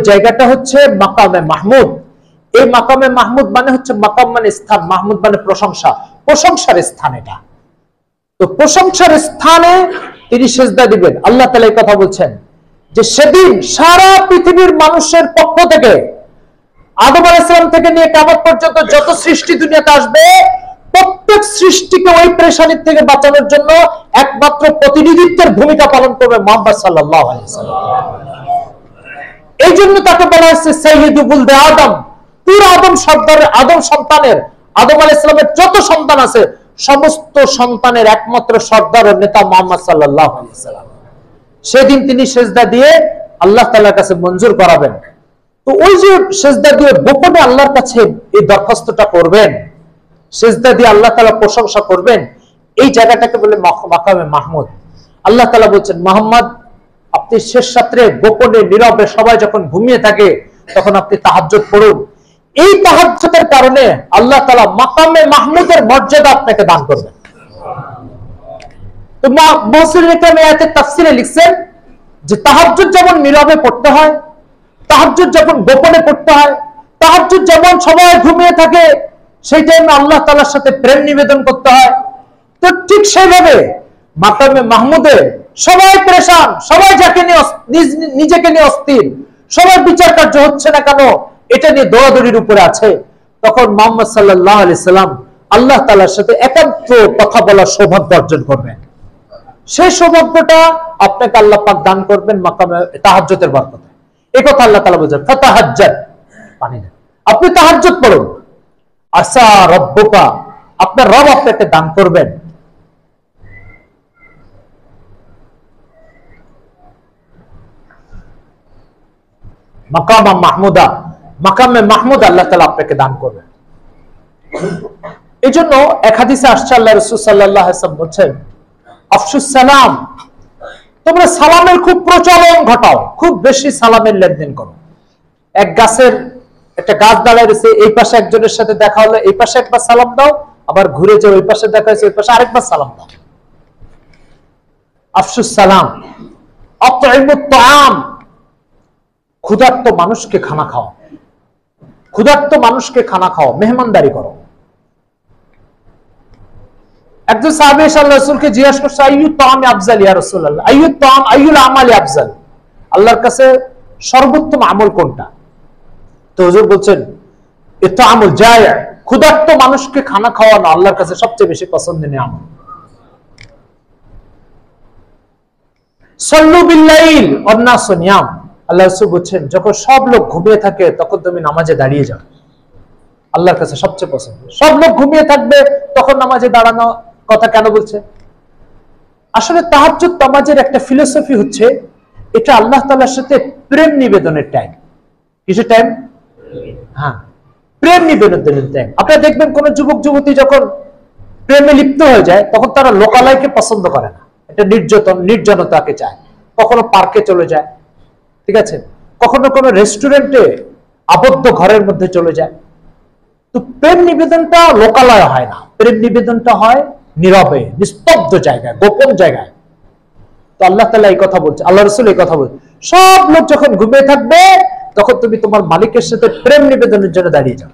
জায়গাটা হচ্ছে মাকামে মাহমুদ। এই মাকামে মাহমুদ মানে হচ্ছে, মাকাম মানে স্থান, মাহমুদ মানে প্রশংসা, প্রশংসার স্থান এটা। তো প্রশংসার স্থানে তিনি সেজদা দিবেন। আল্লাহ তাআলা এই কথা বলছেন যে সেদিন সারা পৃথিবীর মানুষের পক্ষ থেকে, আদম আলাইহিস সালাম থেকে নিয়ে কিয়ামত পর্যন্ত যত সৃষ্টি দুনিয়াতে আসবে, প্রত্যেক সৃষ্টিকে ওই পেরেশানির থেকে বাঁচানোর জন্য একমাত্র প্রতিনিধিত্বের ভূমিকা পালন করবে মুহাম্মদ সাল্লাল্লাহু আলাইহি ওয়াসাল্লাম। এই জন্য তাকে বলা হয়েছে সাইয়্যিদু বুলদে আদম। পুরো আদম সর্দারের, আদম সন্তানের, আদম আলাইহিস সালামের যত সন্তান আছে সমস্ত সন্তানের একমাত্র সর্দার ও নেতা মুহাম্মদ সাল্লাল্লাহু আলাইহি ওয়াসাল্লাম। সেদিন তিনি সেজদা দিয়ে আল্লাহ তাআলার কাছে মঞ্জুর করাবেন। তো ওই যে সেজদা দিয়ে গোপনে আল্লাহর কাছে এই দরখাস্তটা করবেন, সেজদা দিয়ে আল্লাহ তাআলা প্রশংসা করবেন, এই জায়গাটাকে বলে মাকামে মাহমুদ। আল্লাহ তাআলা বলছেন, মুহাম্মদ, আপনি শেষ রাত্রে গোপনে নীরবে সবাই যখন ঘুমিয়ে থাকে তখন আপনি তাহাজ্জুদ পড়ুন। এই তাহাজ্জুদের কারণে আল্লাহ তাআলা মাকামে মাহমুদের মর্যাদা আপনাকে দান করবেন। তো মুফাসসিরিন ইকরাম এই আয়াতের তাফসীরে লিখছেন যে তাহাজ্জুদ যেমন নীরবে পড়তে হয়, তাহাজ্জুদ যখন গোপনে পড়তে হয়, তাহাজ্জুদ যেমন সবাই ঘুমিয়ে থাকে সেই টাইমে আল্লাহ তাআলার সাথে প্রেম নিবেদন করতে হয়, তো ঠিক সেইভাবে মাকামে মাহমুদে সবাই পেরেশান, সবাই যাকে নিয়ে নিজেকে নিয়ে অস্থির, সবার বিচার কার্য হচ্ছে না কেন এটা নিয়ে দৌড়াদৌড়ির উপরে আছে, তখন মুহাম্মদ সাল্লাল্লাহু আলাইহি সাল্লাম আল্লাহ তাআলার সাথে একান্ত কথা বলার সৌভাগ্য অর্জন করবেন। সেই সৌভাগ্যটা আপনাকে আল্লাহ পাক দান করবেন মাকামে তাহাজ্জুদের বরকতে। এই কথা আল্লাহ তাআলা বলেন, ফাতাহাজ্জাদ, পানি দেন, আপনি তাহাজ্জুদ পড়ুন, আসা রব্বুকা, আপনার রব আপনাকে দান করবেন মাকামা মাহমুদা, মাকামে মাহমুদ আল্লাহ তাআলা আপনাকে দান করবেন। এই জন্য এক হাদিসে আসছে, আল্লাহ রাসূল সাল্লাল্লাহু আলাইহি ওয়াসাল্লাম বলেন, আফশুস সালাম, তোমরা সালামের খুব প্রচলন ঘটাও, খুব বেশি সালামের লেনদেন করো। এক গাছের একটা গাছ দাঁড়ায় রয়েছে, এই পাশে একজনের সাথে দেখা হলো, এই পাশে একবার সালাম দাও, আবার ঘুরে যাও, ওই পাশে দেখা হয়েছে, ওই পাশে আরেকবার সালাম দাও। আফশুস সালাম, আতইমুত তাআম, ক্ষুধার্ত মানুষকে খানা খাও, ক্ষুধার্ত মানুষকে খানা খাও, মেহমানদারি করো। একজন সাহাবী এসে আল্লাহর রাসূলকে জিজ্ঞাসা করছে, আইয়ুত তাআমি আফজাল ইয়া রাসূলুল্লাহ, আইয়ুত তাআম আইয়ুল আমালি আফজাল, আল্লাহর কাছে সর্বোত্তম আমল কোনটা? তো হুজুর বলছেন, ইতআমুল জায়', ক্ষুধার্ত মানুষকে খানা খাওয়ানো আল্লাহর কাছে সবচেয়ে বেশি পছন্দনীয় আমল। সাল্লু বিল-লাইল ওয়ান নাসু নিয়াম, আল্লাহ রাসূল বলছেন যখন সব লোক ঘুমিয়ে থাকে তখন তুমি নামাজে দাঁড়িয়ে যাও, আল্লাহর কাছে সবচেয়ে পছন্দ। সব লোক ঘুমিয়ে থাকবে তখন নামাজে দাঁড়ানো কথা কেন বলছে? আসলে তাহাজ্জুদ নামাজের একটা ফিলোসফি হচ্ছে, এটা আল্লাহ তাআলার সাথে প্রেম নিবেদনের টাইম। কিসের টাইম? হ্যাঁ, প্রেম নিবেদনের টাইম। আপনারা দেখবেন কোন যুবক যুবতী যখন প্রেমে লিপ্ত হয়ে যায় তখন তারা লোকালয়কে পছন্দ করে না, এটা নির্জনতাকে চায়। কখনো পার্কে চলে যায়, ঠিক আছে, কখনো কোনো রেস্টুরেন্টে আবদ্ধ ঘরের মধ্যে চলে যায়। তো প্রেম নিবেদনটা লোকালয় হয় না, প্রেম নিবেদনটা হয় নীরবে, নিস্তব্ধ জায়গায়, গোপন জায়গায়। তো আল্লাহ তাআলা এই কথা বলছে, আল্লাহ রাসূল এই কথা বলছে, সব লোক যখন ঘুমিয়ে থাকবে তখন তুমি তোমার মালিকের সাথে প্রেম নিবেদনের জন্য দাঁড়িয়ে যাও।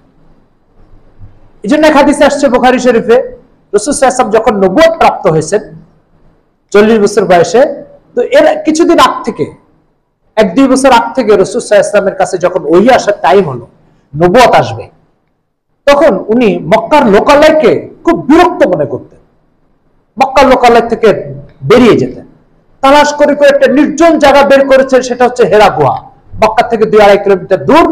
এই জন্য এক হাদিসে আসছে বুখারী শরীফে, রাসূল সাল্লাল্লাহু আলাইহি ওয়াসাল্লাম যখন নবুয়ত প্রাপ্ত হয়েছেন 40 বছর বয়সে, তো এর কিছুদিন আগ থেকে, 1-2 বছর আগ থেকে রাসূল সাল্লাল্লাহু আলাইহি ওয়াসাল্লামের কাছে যখন ওহী আসার টাইম হলো, নবুয়ত আসবে, তখন উনি মক্কার লোকালয়কে খুব বিরক্ত মনে করতেন। মক্কার লোকালয় থেকে বেরিয়ে যেতেন, তালাশ করে করে একটা নির্জন জায়গা বের করেছেন, সেটা হচ্ছে হেরা গুহা। মক্কা থেকে 2-2.5 কিলোমিটার দূর।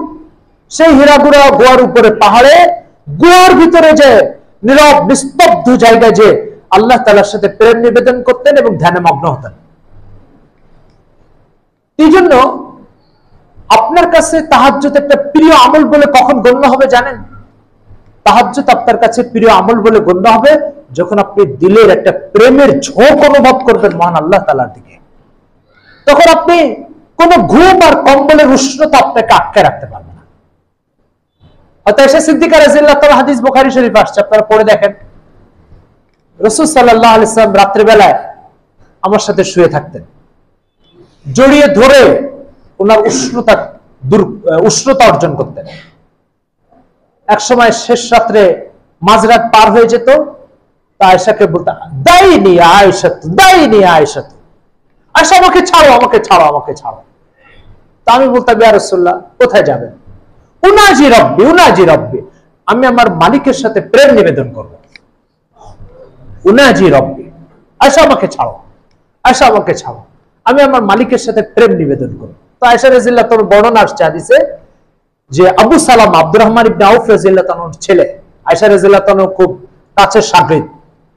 সেই হেরা গুহার উপরে পাহাড়ে, গুহার ভিতরে যে নীরব নিস্তব্ধ জায়গায় যে আল্লাহ তাআলার সাথে প্রেম নিবেদন করতেন এবং ধ্যানে মগ্ন হতেন। এই জন্য আপনার কাছে তাহাজ্জুদ একটা প্রিয় আমল বলে কখন গণ্য হবে জানেন? তাহাজ্জুদ আপনার কাছে প্রিয় আমল বলে গণ্য হবে যখন আপনি দিলের একটা প্রেমের ঝোঁক অনুভব করবেন মহান আল্লাহ তাআলার দিকে। তখন আপনি কোন ঘুম আর কম্বলের উষ্ণতা আপনাকে আটকে রাখতে পারবে না। আয়েশা সিদ্দিকা রাদিয়াল্লাহু তাআলা হাদিস বুখারী শরীফ আসছে, আপনারা পড়ে দেখেন। রাসূল সাল্লাল্লাহু আলাইহি ওয়াসাল্লাম রাত্রি বেলায় আমার সাথে শুয়ে থাকতেন, জড়িয়ে ধরে ওনার উষ্ণতা অর্জন করতেন। এক সময় শেষ রাত্রে মাঝরাত পার হয়ে যেত, তা আয়েশাকে বলতেন, দাইনি আয়েশা, দাইনি আয়েশা, আয়েশা আমাকে ছাড়ো, আমাকে ছাড়ো, আমাকে ছাড়ো। তা আমি বলতাম, ইয়া রাসূলুল্লাহ কোথায় যাবেন? উনাজি রব্বি, উনাজি রব্বি, আমি আমার মালিকের সাথে প্রেম নিবেদন করব। উনাজি রব্বি, আয়েশা আমাকে ছাড়ো, আয়েশা আমাকে ছাড়ো, আমি আমার মালিকের সাথে প্রেম নিবেদন করব। তো আয়েশা রাদিয়াল্লাহু তাআলা বর্ণনা আসছে হাদিসে যে আবু সালামা আব্দুর রহমান ইবনে আউফ রাদিয়াল্লাহু তাআলার ছেলে, আয়েশা রাদিয়াল্লাহু তাআলা খুব কাছের শাগিদ,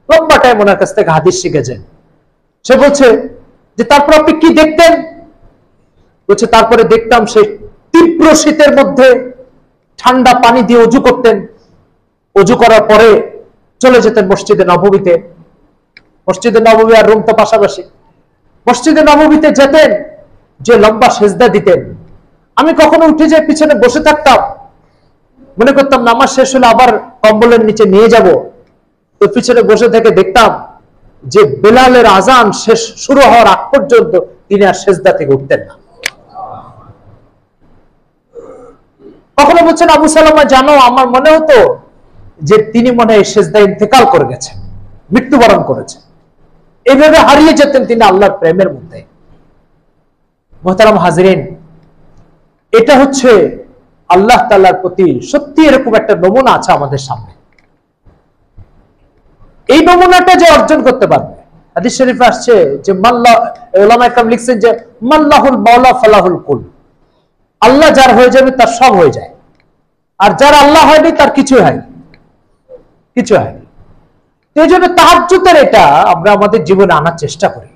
লম্বা টাইম ওনার কাছ থেকে হাদিস শিখেছেন। সে বলছে যে তারপর আপনি কি দেখতেন? বলছে তারপরে দেখতাম সেই তীব্র শীতের মধ্যে ঠান্ডা পানি দিয়ে ওযু করতেন, ওযু করার পরে চলে যেতেন মসজিদে নববীতে। মসজিদে নববী আর রুম তো পাশাপাশি। মসজিদে নববীতে যেতেন, যে লম্বা সেজদা দিতেন, আমি কখনো উঠে যে পিছনে বসে থাকতাম, মনে করতাম নামাজ শেষ হলে আবার কম্বলের নিচে নিয়ে যাব। তো পিছনে বসে থেকে দেখতাম যে বেলালের আজান শেষ শুরু হওয়ার আগ পর্যন্ত তিনি আর সেজদা থেকে উঠতেন না। কখনো বলছেন আবু সালামা জানো, আমার মনে হতো যে তিনি মনে হয় সেজদায় ইন্তেকাল করে গেছেন, মৃত্যুবরণ করেছেন। এইভাবে হারিয়ে যেতেন তিনি আল্লাহর প্রেমের মধ্যে। মুহতারাম হাজিরিন, এটা হচ্ছে আল্লাহ তাআলার প্রতি সত্যি এরকম একটা নমুনা আছে আমাদের সামনে। এই নমুনাটা যে অর্জন করতে পারবে, হাদিস শরীফে আসছে যে উলামায়ে কেরাম লিখছেন যে মাল্লাহুল মাওলা ফালাহুল কুল, আল্লাহ যার হয়ে যাবে তার সব হয়ে যায়, আর যার আল্লাহ হয়নি তার কিছু হয়নি, কিছু হয়নি। এই জন্য তাহাজ্জুদের এটা আমরা আমাদের জীবনে আনার চেষ্টা করি।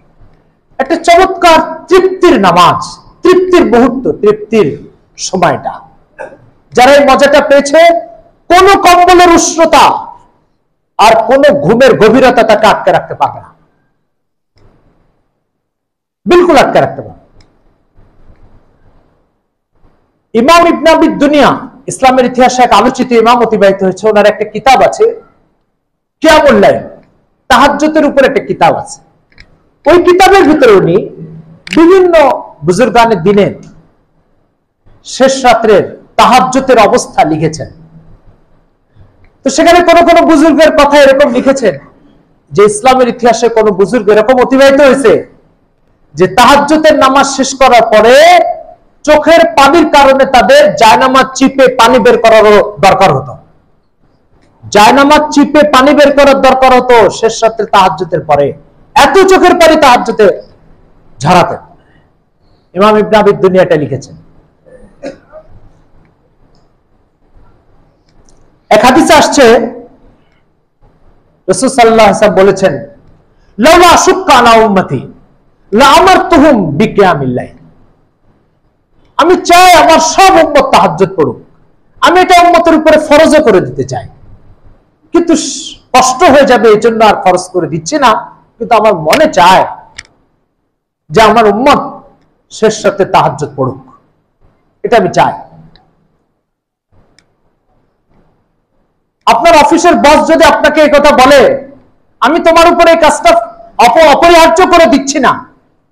একটা চমৎকার তৃপ্তির নামাজ, তৃপ্তির মুহূর্ত, তৃপ্তির সময়টা। যারা এই মজাটা পেয়েছে, কোন কম্বলের উষ্ণতা আর কোন ঘুমের গভীরতা তাকে আটকে রাখতে পারবে না, বিলকুল আটকে রাখতে পারবে। ইমাম ইবনে আবি দুনিয়া, ইসলামের ইতিহাসে এক আলোচিত ইমাম অতিবাহিত হয়েছে, ওনার একটা কিতাব আছে কিয়ামুল লাইল, তাহাজ্জুদের উপর একটা কিতাব আছে। ওই কিতাবের ভিতরে উনি বিভিন্ন বুজুর্গানের দিনের শেষ রাত্রের তাহাজ্জুদের অবস্থা লিখেছেন। তো সেখানে কোন কোন বুজুর্গের কথা এরকম লিখেছেন যে ইসলামের ইতিহাসে কোন বুজুর্গ এরকম অতিবাহিত হয়েছে যে তাহাজ্জুদের নামাজ শেষ করার পরে চোখের পানির কারণে তাদের জায়নামাজ চিপে পানি বের করারও দরকার হতো, জায়নামাজ চিপে পানি বের করার দরকার হতো শেষ রাত্রে তাহাজ্জুদের পরে, এত চোখের পানি তাহাজ্জুদে ঝরাতেন। ইমাম ইবনে আবি দুনিয়া এটা লিখেছেন। এক হাদিসে আসছে রাসূল সাল্লাল্লাহু আলাইহি ওয়াসাল্লাম বলেছেন, লাউলা শুক্কা আলা উম্মতি লা আমারতুহুম বিকিয়ামিল লাইল, আমি চাই আমার সব উম্মত তাহাজ্জুদ পড়ুক, আমি এটা উম্মতের উপরে ফরজও করে দিতে চাই, কিন্তু কষ্ট হয়ে যাবে এই জন্য আর ফরজ করে দিচ্ছি না, কিন্তু আমার মনে চায় যে আমার উম্মত শেষ রাতে তাহাজ্জুদ পড়ুক, এটা আমি চাই। আপনার অফিসের বস যদি আপনাকে এই কথা বলে, আমি তোমার উপরে এই কাজটা অপরিহার্য করে দিচ্ছি না,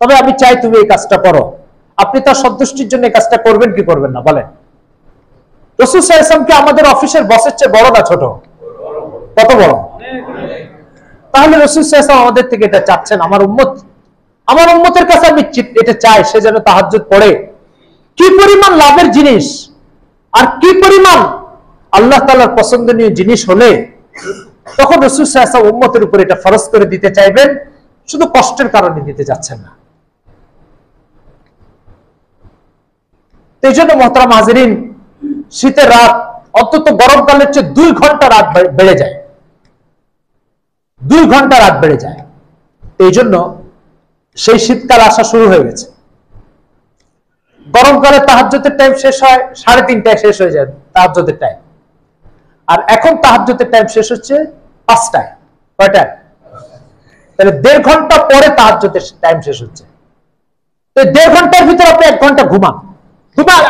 তবে আমি চাই তুমি এই কাজটা করো, আপনি তার সন্তুষ্টির জন্য এই কাজটা করবেন কি করবেন না বলেন? রাসূল সাল্লাল্লাহু আলাইহি ওয়াসাল্লাম কি আমাদের অফিসের বসের চেয়ে বড় না ছোট? কত বড়? তাহলে রাসূল সাল্লাল্লাহু আলাইহি ওয়াসাল্লাম আমাদের থেকে এটা চাচ্ছেন, আমার উম্মতের কাছে আমি এটা চাই সে যেন তাহাজ্জুদ পড়ে। কি পরিমাণ লাভের জিনিস আর কি পরিমাণ আল্লাহ তাআলার পছন্দনীয় জিনিস হলে তখন রাসূল সাল্লাল্লাহু আলাইহি ওয়াসাল্লাম উম্মতের উপর এটা ফরজ করে দিতে চাইবেন, শুধু কষ্টের কারণে দিতে যাচ্ছেন না। এই জন্য মুহতারাম হাজিরিন, শীতের রাত অন্তত গরমকালের চেয়ে 2 ঘন্টা রাত বেড়ে যায়, 2 ঘন্টা রাত বেড়ে যায়। এই জন্য সেই শীতকাল আসা শুরু হয়ে গেছে। গরমকালে তাহাজ্জুদের টাইম শেষ হয় 3:30টায়, শেষ হয়ে যায় তাহাজ্জুদের টাইম। আর এখন তাহাজ্জুদের টাইম শেষ হচ্ছে 5টায়। কয়টায়? তাহলে 1.5 ঘন্টা পরে তাহাজ্জুদের টাইম শেষ হচ্ছে। তো 1.5 ঘন্টার ভিতরে আপনি 1 ঘন্টা ঘুমান,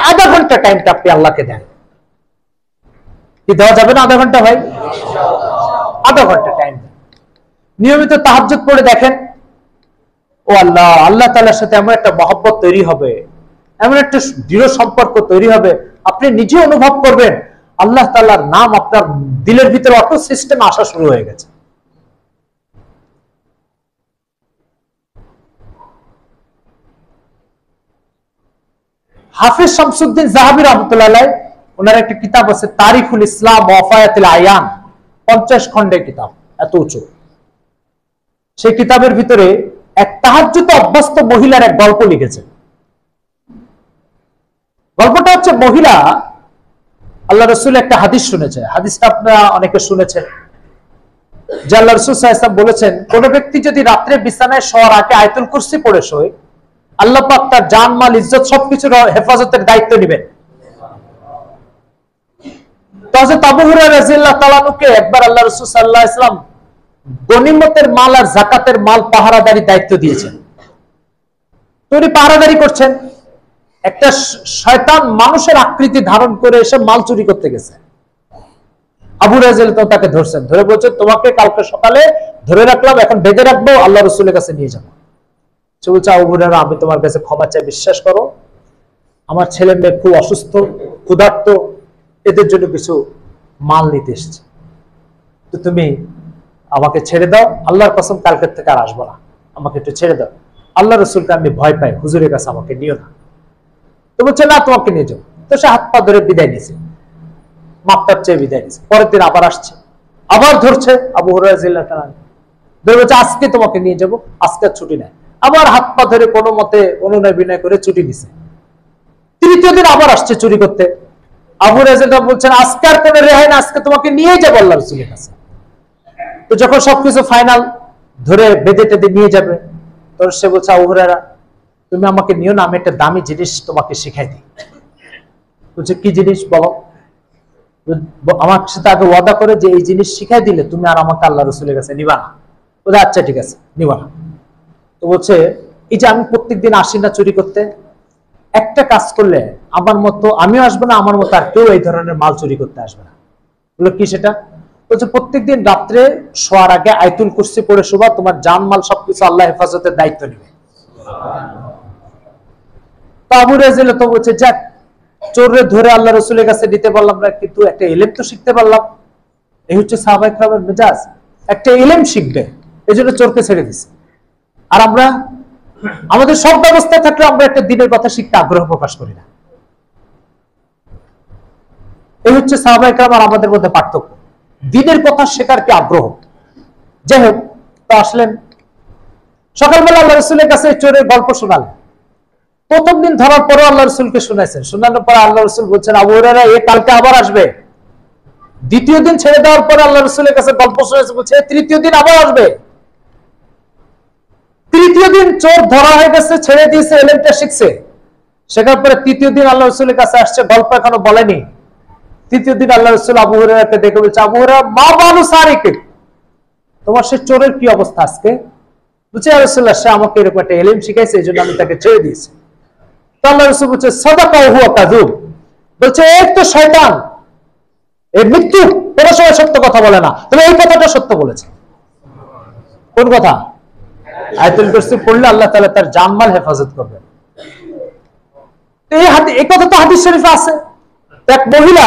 আধা ঘন্টা টাইমটা আপনি আল্লাহকে দেন। কি দেওয়া যাবে না আধা ঘন্টা ভাই? আধা ঘন্টা টাইম নিয়মিত তাহাজ্জুদ পড়ে দেখেন, ও আল্লাহ, আল্লাহ তাআলার সাথে এমন একটা মহব্বত তৈরি হবে, এমন একটা দৃঢ় সম্পর্ক তৈরি হবে, আপনি নিজে অনুভব করবেন আল্লাহ তাআলার নাম আপনার দিলের ভিতরে অটো সিস্টেম আসা শুরু হয়ে গেছে। হাফিজ শামসুদ্দিন যাহাবী রাহমাতুল্লাহ আলাইহি, ওনার একটা কিতাব আছে তারিখুল ইসলাম ওয়াফায়াতুল আয়ান, 50 খণ্ডের কিতাব, এত উঁচু। সেই কিতাবের ভিতরে এক তাহাজ্জুদে অভ্যস্ত মহিলার এক গল্প লিখেছেন। গল্পটা হচ্ছে, মহিলা আল্লাহ রাসূল একটা হাদিস শুনেছে, হাদিসটা আপনারা অনেকে শুনেছেন, যে আল্লাহ রাসূল সাল্লাল্লাহু আলাইহি ওয়াসাল্লাম বলেছেন, কোন ব্যক্তি যদি রাত্রে বিছানায় শোয়ার আগে আয়াতুল কুরসি পড়ে শোয়, আল্লাহ পাক তার জান মাল ইজ্জত সবকিছুর হেফাজতের দায়িত্ব নেবেন। তো হযরত আবু হুরায়রা রাদিয়াল্লাহু তাআলা আনহুকে একবার আল্লাহ রাসূল সাল্লাল্লাহু আলাইহি ওয়াসাল্লাম গনিমতের মাল আর যাকাতের মাল পাহারাদারি দায়িত্ব দিয়েছেন। তো উনি পাহারাদারি করছেন, একটা শয়তান মানুষের আকৃতি ধারণ করে এসে মাল চুরি করতে গেছে। আবু হুরায়রা রাদিয়াল্লাহু তাআলা তাকে ধরছেন, ধরে বলছেন, তোমাকে কালকে সকালে ধরে রাখলাম, এখন বেঁধে রাখবো, আল্লাহ রাসূলের কাছে নিয়ে যাবো। সে বলছে, আবু হুরায়রা, আমি তোমার কাছে ক্ষমা চাই, বিশ্বাস করো আমার ছেলে মেয়ে খুব অসুস্থ, ক্ষুধার্ত, এদের জন্য কিছু মাল নিতে এসছে, তো তুমি আমাকে ছেড়ে দাও, আল্লাহর কসম কালকের থেকে আর আসবো না, আমাকে একটু ছেড়ে দাও, আল্লাহ রাসূলকে আমি ভয় পাই, হুজুরের কাছে আমাকে নিও না। তো বলছে, না, তোমাকে নিয়ে যাও। তো সে হাত পা ধরে বিদায় নিয়েছে, মাপটার চেয়ে বিদায় নিয়েছে। পরের দিন আবার আসছে, আবার ধরছে আবু হুরায়রা রাদিয়াল্লাহু তাআলা, ধরে বলছে, আজকে তোমাকে নিয়ে যাবো, আজকে ছুটি নাই। আবার হাত পা ধরে কোনো মতে অনুনয় বিনয় করে ছুটি দিছে। তৃতীয় দিন আবার আসছে চুরি করতে। আবু হুরায়রা বলছেন, আজকে আর কোনো রেহাই না, আজকে তোমাকে নিয়ে যাবো আল্লাহর রাসূলের কাছে। তো যখন সবকিছু ফাইনাল, ধরে বেঁধে টেঁধে নিয়ে যাবে, তো সে বলছে, আবু হুরায়রা, তুমি আমাকে নিও না, আমি একটা দামি জিনিস তোমাকে শিখাই দিই। বলছে, কি জিনিস বলো? আমার সাথে আগে ওয়াদা করে যে এই জিনিস শিখাই দিলে তুমি আর আমাকে আল্লাহ রাসূলের কাছে নিবা না। বলছে, আচ্ছা ঠিক আছে, নিবা না। তো বলছে, এই যে আমি প্রত্যেকদিন আসি না চুরি করতে, একটা কাজ করলে আমার মতো আমিও আসবো না, আমার মতো আর কেউ এই ধরনের মাল চুরি করতে আসবে না। বললো, কি সেটা? বলছে, প্রত্যেকদিন রাত্রে শোয়ার আগে আয়াতুল কুরসি পড়ে শোবা, তোমার জান মাল সবকিছু আল্লাহ হেফাজতের দায়িত্ব নেবে। তো আবু হুরায়রা তো বলছে, যাক, চোরে ধরে আল্লাহ রাসূলের কাছে দিতে পারলাম না, কিন্তু একটা ইলম তো শিখতে পারলাম। এই হচ্ছে সাহাবায়ে কেরামের মেজাজ, একটা ইলম শিখবে, এই জন্য চোরকে ছেড়ে দিছে। আর আমরা আমাদের সব ব্যবস্থা থাকলে আমরা একটা দিনের কথা শিখতে আগ্রহ প্রকাশ করি না। এই হচ্ছে সাহাবায়ে কেরাম আর আমাদের মধ্যে পার্থক্য, দিনের কথা শেখার কি আগ্রহ। যাই হোক, তো আসলেন সকালবেলা আল্লাহ রাসূলের কাছে চোরের গল্প শোনালেন। প্রথম দিন ধরার পরে আল্লাহ রাসূলকে শোনাইছেন, শোনানোর পরে আল্লাহ রাসূল বলছেন, আবু হুরায়রা, এ কালকে আবার আসবে। দ্বিতীয় দিন ছেড়ে দেওয়ার পরে আল্লাহ রাসূলের কাছে গল্প শোনাইছে, বলছে, তৃতীয় দিন আবার আসবে। তৃতীয় দিন চোর ধরা হয়ে গেছে, ছেড়ে দিয়েছে, এলেমটা শিখছে। শেখার পরে তৃতীয় দিন আল্লাহ রাসূলের কাছে আসছে, গল্প এখনো বলেনি। তৃতীয় দিন আল্লাহ রাসূল আবু হুরায়রাকে দেখে বলছে, আবু হুরায়রা, মা বানু সারিক, তোমার সে চোরের কি অবস্থা আজকে? বলছে, ইয়া রাসূলুল্লাহ, সে আমাকে এরকম একটা ইলম শিখাইছে, এই জন্য আমি তাকে ছেড়ে দিয়েছি। তো আল্লাহ রাসূল বলছে, সাদাকা ওয়া হুয়া কাযুব, বলছে, এই তো শয়তান, এই মৃত্যু কোন সময় সত্য কথা বলে না, তবে এই কথাটা সত্য বলেছে। কোন কথা? আয়াতুল কুরসি পড়লে আল্লাহ তাআলা তার জানমাল হেফাজত করবেন। এই কথা তো হাদিস শরীফে আছে। এক মহিলা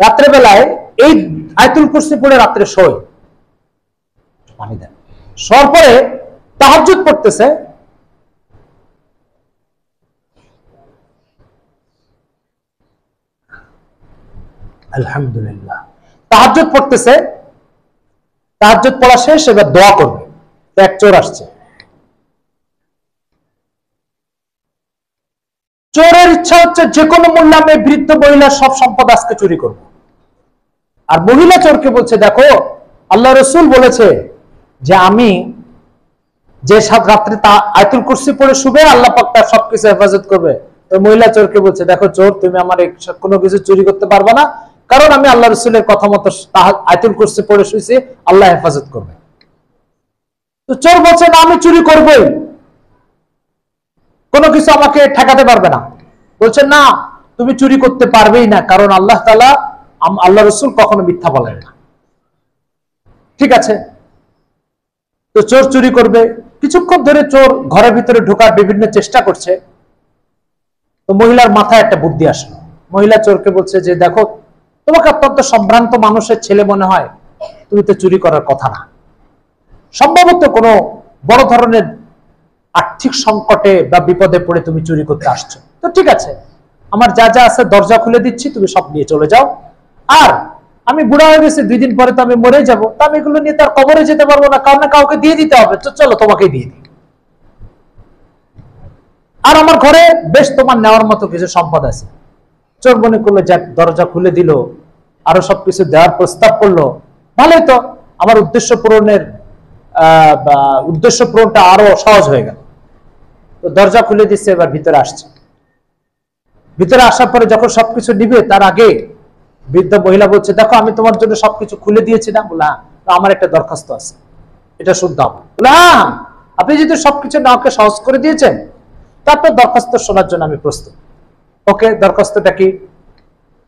রাত্রে বেলায় এই আয়াতুল কুরসি পড়ে রাত্রে শোয়, পানি দেন, শোয়ার পরে তাহাজ্জুদ পড়তেছে, আলহামদুলিল্লাহ, তাহাজ্জুদ পড়তেছে, তাহাজ্জুদ পড়া শেষ, এবার দোয়া করবে। এক চোর আসছে, চোরের ইচ্ছা হচ্ছে যে কোনো মূল্যে আমি বৃদ্ধ মহিলার সব সম্পদ আজকে চুরি করব। আর মহিলা চোরকে বলছে, দেখো আল্লাহ রসুল বলেছে যে আমি যে সাত রাত্রে আয়াতুল কুরসি পড়ে শুবে আল্লাহ পাক তার সবকিছু হেফাজত করবে। তো মহিলা চোরকে বলছে, দেখো চোর, তুমি আমার কোনো কিছু চুরি করতে পারবে না, কারণ আমি আল্লাহ রসুলের কথা মতো আয়াতুল কুরসি পড়ে শুয়েছি, আল্লাহ হেফাজত করবে। তো চোর বলছে, না আমি চুরি করবই, কোনো কিছু আমাকে ঠেকাতে পারবে না। বলছে, না তুমি চুরি করতে পারবেই না, কারণ আল্লাহ তাআলা, আল্লাহ রসুল কখনো মিথ্যা বলেন না। ঠিক আছে, তো চোর চুরি করবে। কিছুক্ষণ ধরে চোর ঘরের ভিতরে ঢোকার বিভিন্ন চেষ্টা করছে। তো মহিলার মাথায় একটা বুদ্ধি আসলো। মহিলা চোরকে বলছে যে, দেখো তোমাকে অত্যন্ত সম্ভ্রান্ত মানুষের ছেলে মনে হয়, তুমি তো চুরি করার কথা না, সম্ভবত কোনো বড় ধরনের আর্থিক সংকটে বা বিপদে পড়ে তুমি চুরি করতে আসছো। তো ঠিক আছে, আমার যা যা আছে দরজা খুলে দিচ্ছি, তুমি সব নিয়ে চলে যাও। আর আমি বুড়া হয়ে গেছি, 2 দিন পরে তো আমি মরে যাবো, তা আমি এগুলো নিয়ে তার কবরে যেতে পারবো না, কারণ কাউকে দিয়ে দিতে হবে, তো চলো তোমাকেই দিয়ে দিই। আর আমার ঘরে বেশ তোমার নেওয়ার মতো কিছু সম্পদ আছে। চোর মনে করলো, যাক দরজা খুলে দিল, আরো সবকিছু দেওয়ার প্রস্তাব করলো, ভালোই তো, আমার উদ্দেশ্য পূরণটা আরো সহজ হয়ে গেল। তো দরজা খুলে দিচ্ছে, এবার ভিতরে আসছে। ভিতরে আসার পরে যখন সবকিছু নিবে, তার আগে বৃদ্ধ মহিলা বলছে, দেখো আমি তোমার জন্য সবকিছু খুলে দিয়েছি না? বলে, হ্যাঁ, আমার একটা দরখাস্ত আছে, এটা শুনতে হবে। বলে, হ্যাঁ, আপনি যদি সবকিছু নাকে সহজ করে দিয়েছেন, তারপর দরখাস্ত শোনার জন্য আমি প্রস্তুত। ওকে, দরখাস্তটা কি?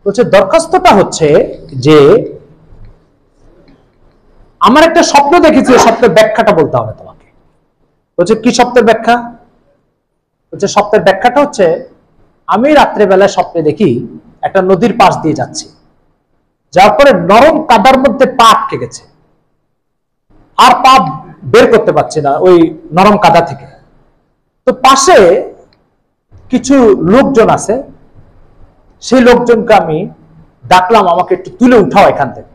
বলছে, দরখাস্তটা হচ্ছে যে আমার একটা স্বপ্ন দেখেছি, স্বপ্নের ব্যাখ্যাটা বলতে হবে তোমাকে। বলছে, কি স্বপ্নের ব্যাখ্যা? বলছে, স্বপ্নের ব্যাখ্যাটা হচ্ছে, আমি রাত্রেবেলায় স্বপ্নে দেখি একটা নদীর পাশ দিয়ে যাচ্ছি, যার পরে নরম কাদার মধ্যে পা আটকে গেছে, আর পা বের করতে পারছি না ওই নরম কাদা থেকে। তো পাশে কিছু লোকজন আছে, সেই লোকজনকে আমি ডাকলাম, আমাকে একটু তুলে উঠাও এখান থেকে।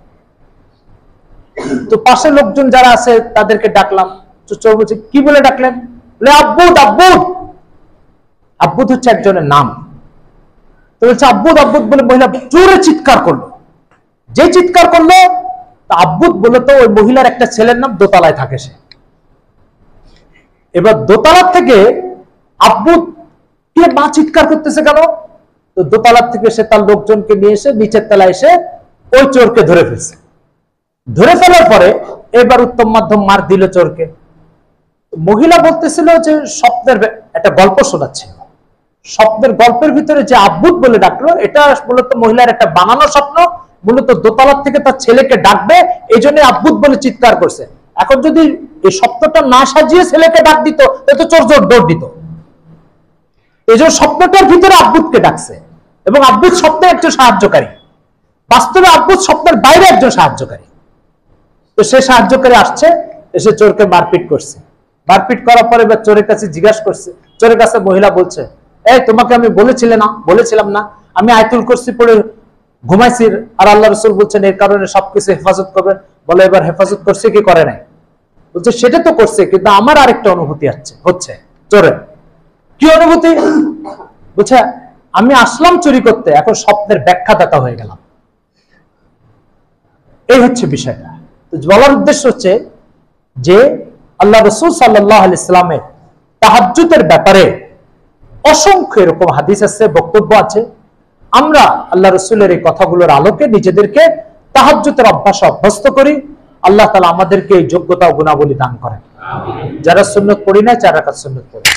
তো পাশে লোকজন যারা আছে তাদেরকে ডাকলাম। চোর বলছে, কি বলে ডাকলেন? বলে, আব্বুদ। আব্বুদ, আব্বুদ হচ্ছে একজনের নাম। তো বলছে, আব্বুদ আব্বুদ বলে মহিলা জোরে চিৎকার করলো। যে চিৎকার করলো, আব্বুদ বলে তো ওই মহিলার একটা ছেলের নাম, দোতলায় থাকে সে। এবার দোতলার থেকে আব্বুদ, কে মা চিৎকার করতেছে কেন? তো দোতলার থেকে সে তার লোকজনকে নিয়ে এসে নিচের তলায় এসে ওই চোরকে ধরে ফেলছে। ধরে ফেলার পরে এবার উত্তম মাধ্যম মার দিল চোরকে। মহিলা বলতেছিল যে স্বপ্নের একটা গল্প শোনাচ্ছিল, স্বপ্নের গল্পের ভিতরে যে আব্বুদ বলে ডাকলো, এটা মূলত মহিলার একটা বানানো স্বপ্ন, মূলত দোতলার থেকে তার ছেলেকে ডাকবে, এই জন্য আব্বুদ বলে চিৎকার করছে। এখন যদি এই স্বপ্নটা না সাজিয়ে ছেলেকে ডাক দিত, তো চোর জোর দৌড় দিত। এই জন্য স্বপ্নটার ভিতরে আব্বুদকে ডাকছে, এবং আব্বুদ স্বপ্নের একজন সাহায্যকারী, বাস্তবে আব্বুদ স্বপ্নের বাইরে একজন সাহায্যকারী। তো সে সাহায্যকারী আসছে, এসে চোরকে মারপিট করছে। মারপিট করার পরে এবার চোরের কাছে জিজ্ঞাসা করছে, চোরের কাছে মহিলা বলছে, এই তোমাকে আমি বলেছিলাম না আমি আয়াতুল কুরসি পড়ে ঘুমাইছি, আর আল্লাহ রাসূল বলছেন এর কারণে সবকিছু হেফাজত করবেন। বলে, এবার হেফাজত করছে কি করে নাই? বলছে, সেটা তো করছে, কিন্তু আমার আরেকটা অনুভূতি হচ্ছে। চোরের কি অনুভূতি? বলছে, আমি আসলাম চুরি করতে, এখন স্বপ্নের ব্যাখ্যাদাতা হয়ে গেলাম। এই হচ্ছে বিষয়টা। বলার উদ্দেশ্য হচ্ছে যে আল্লাহ রাসূল সাল্লাল্লাহু আলাইহি ওয়াসাল্লামের তাহাজ্জুদের ব্যাপারে অসংখ্য এরকম হাদিস আছে, বক্তব্য আছে। আমরা আল্লাহ রাসূলের এই কথাগুলোর আলোকে নিজেদেরকে তাহাজ্জুদের অভ্যাসে অভ্যস্ত করি। আল্লাহ তাআলা আমাদেরকে এই যোগ্যতা ও গুণাবলী দান করেন। যারা সুন্নাত পড়ি না, 4 রাকাত সুন্নাত পড়ি।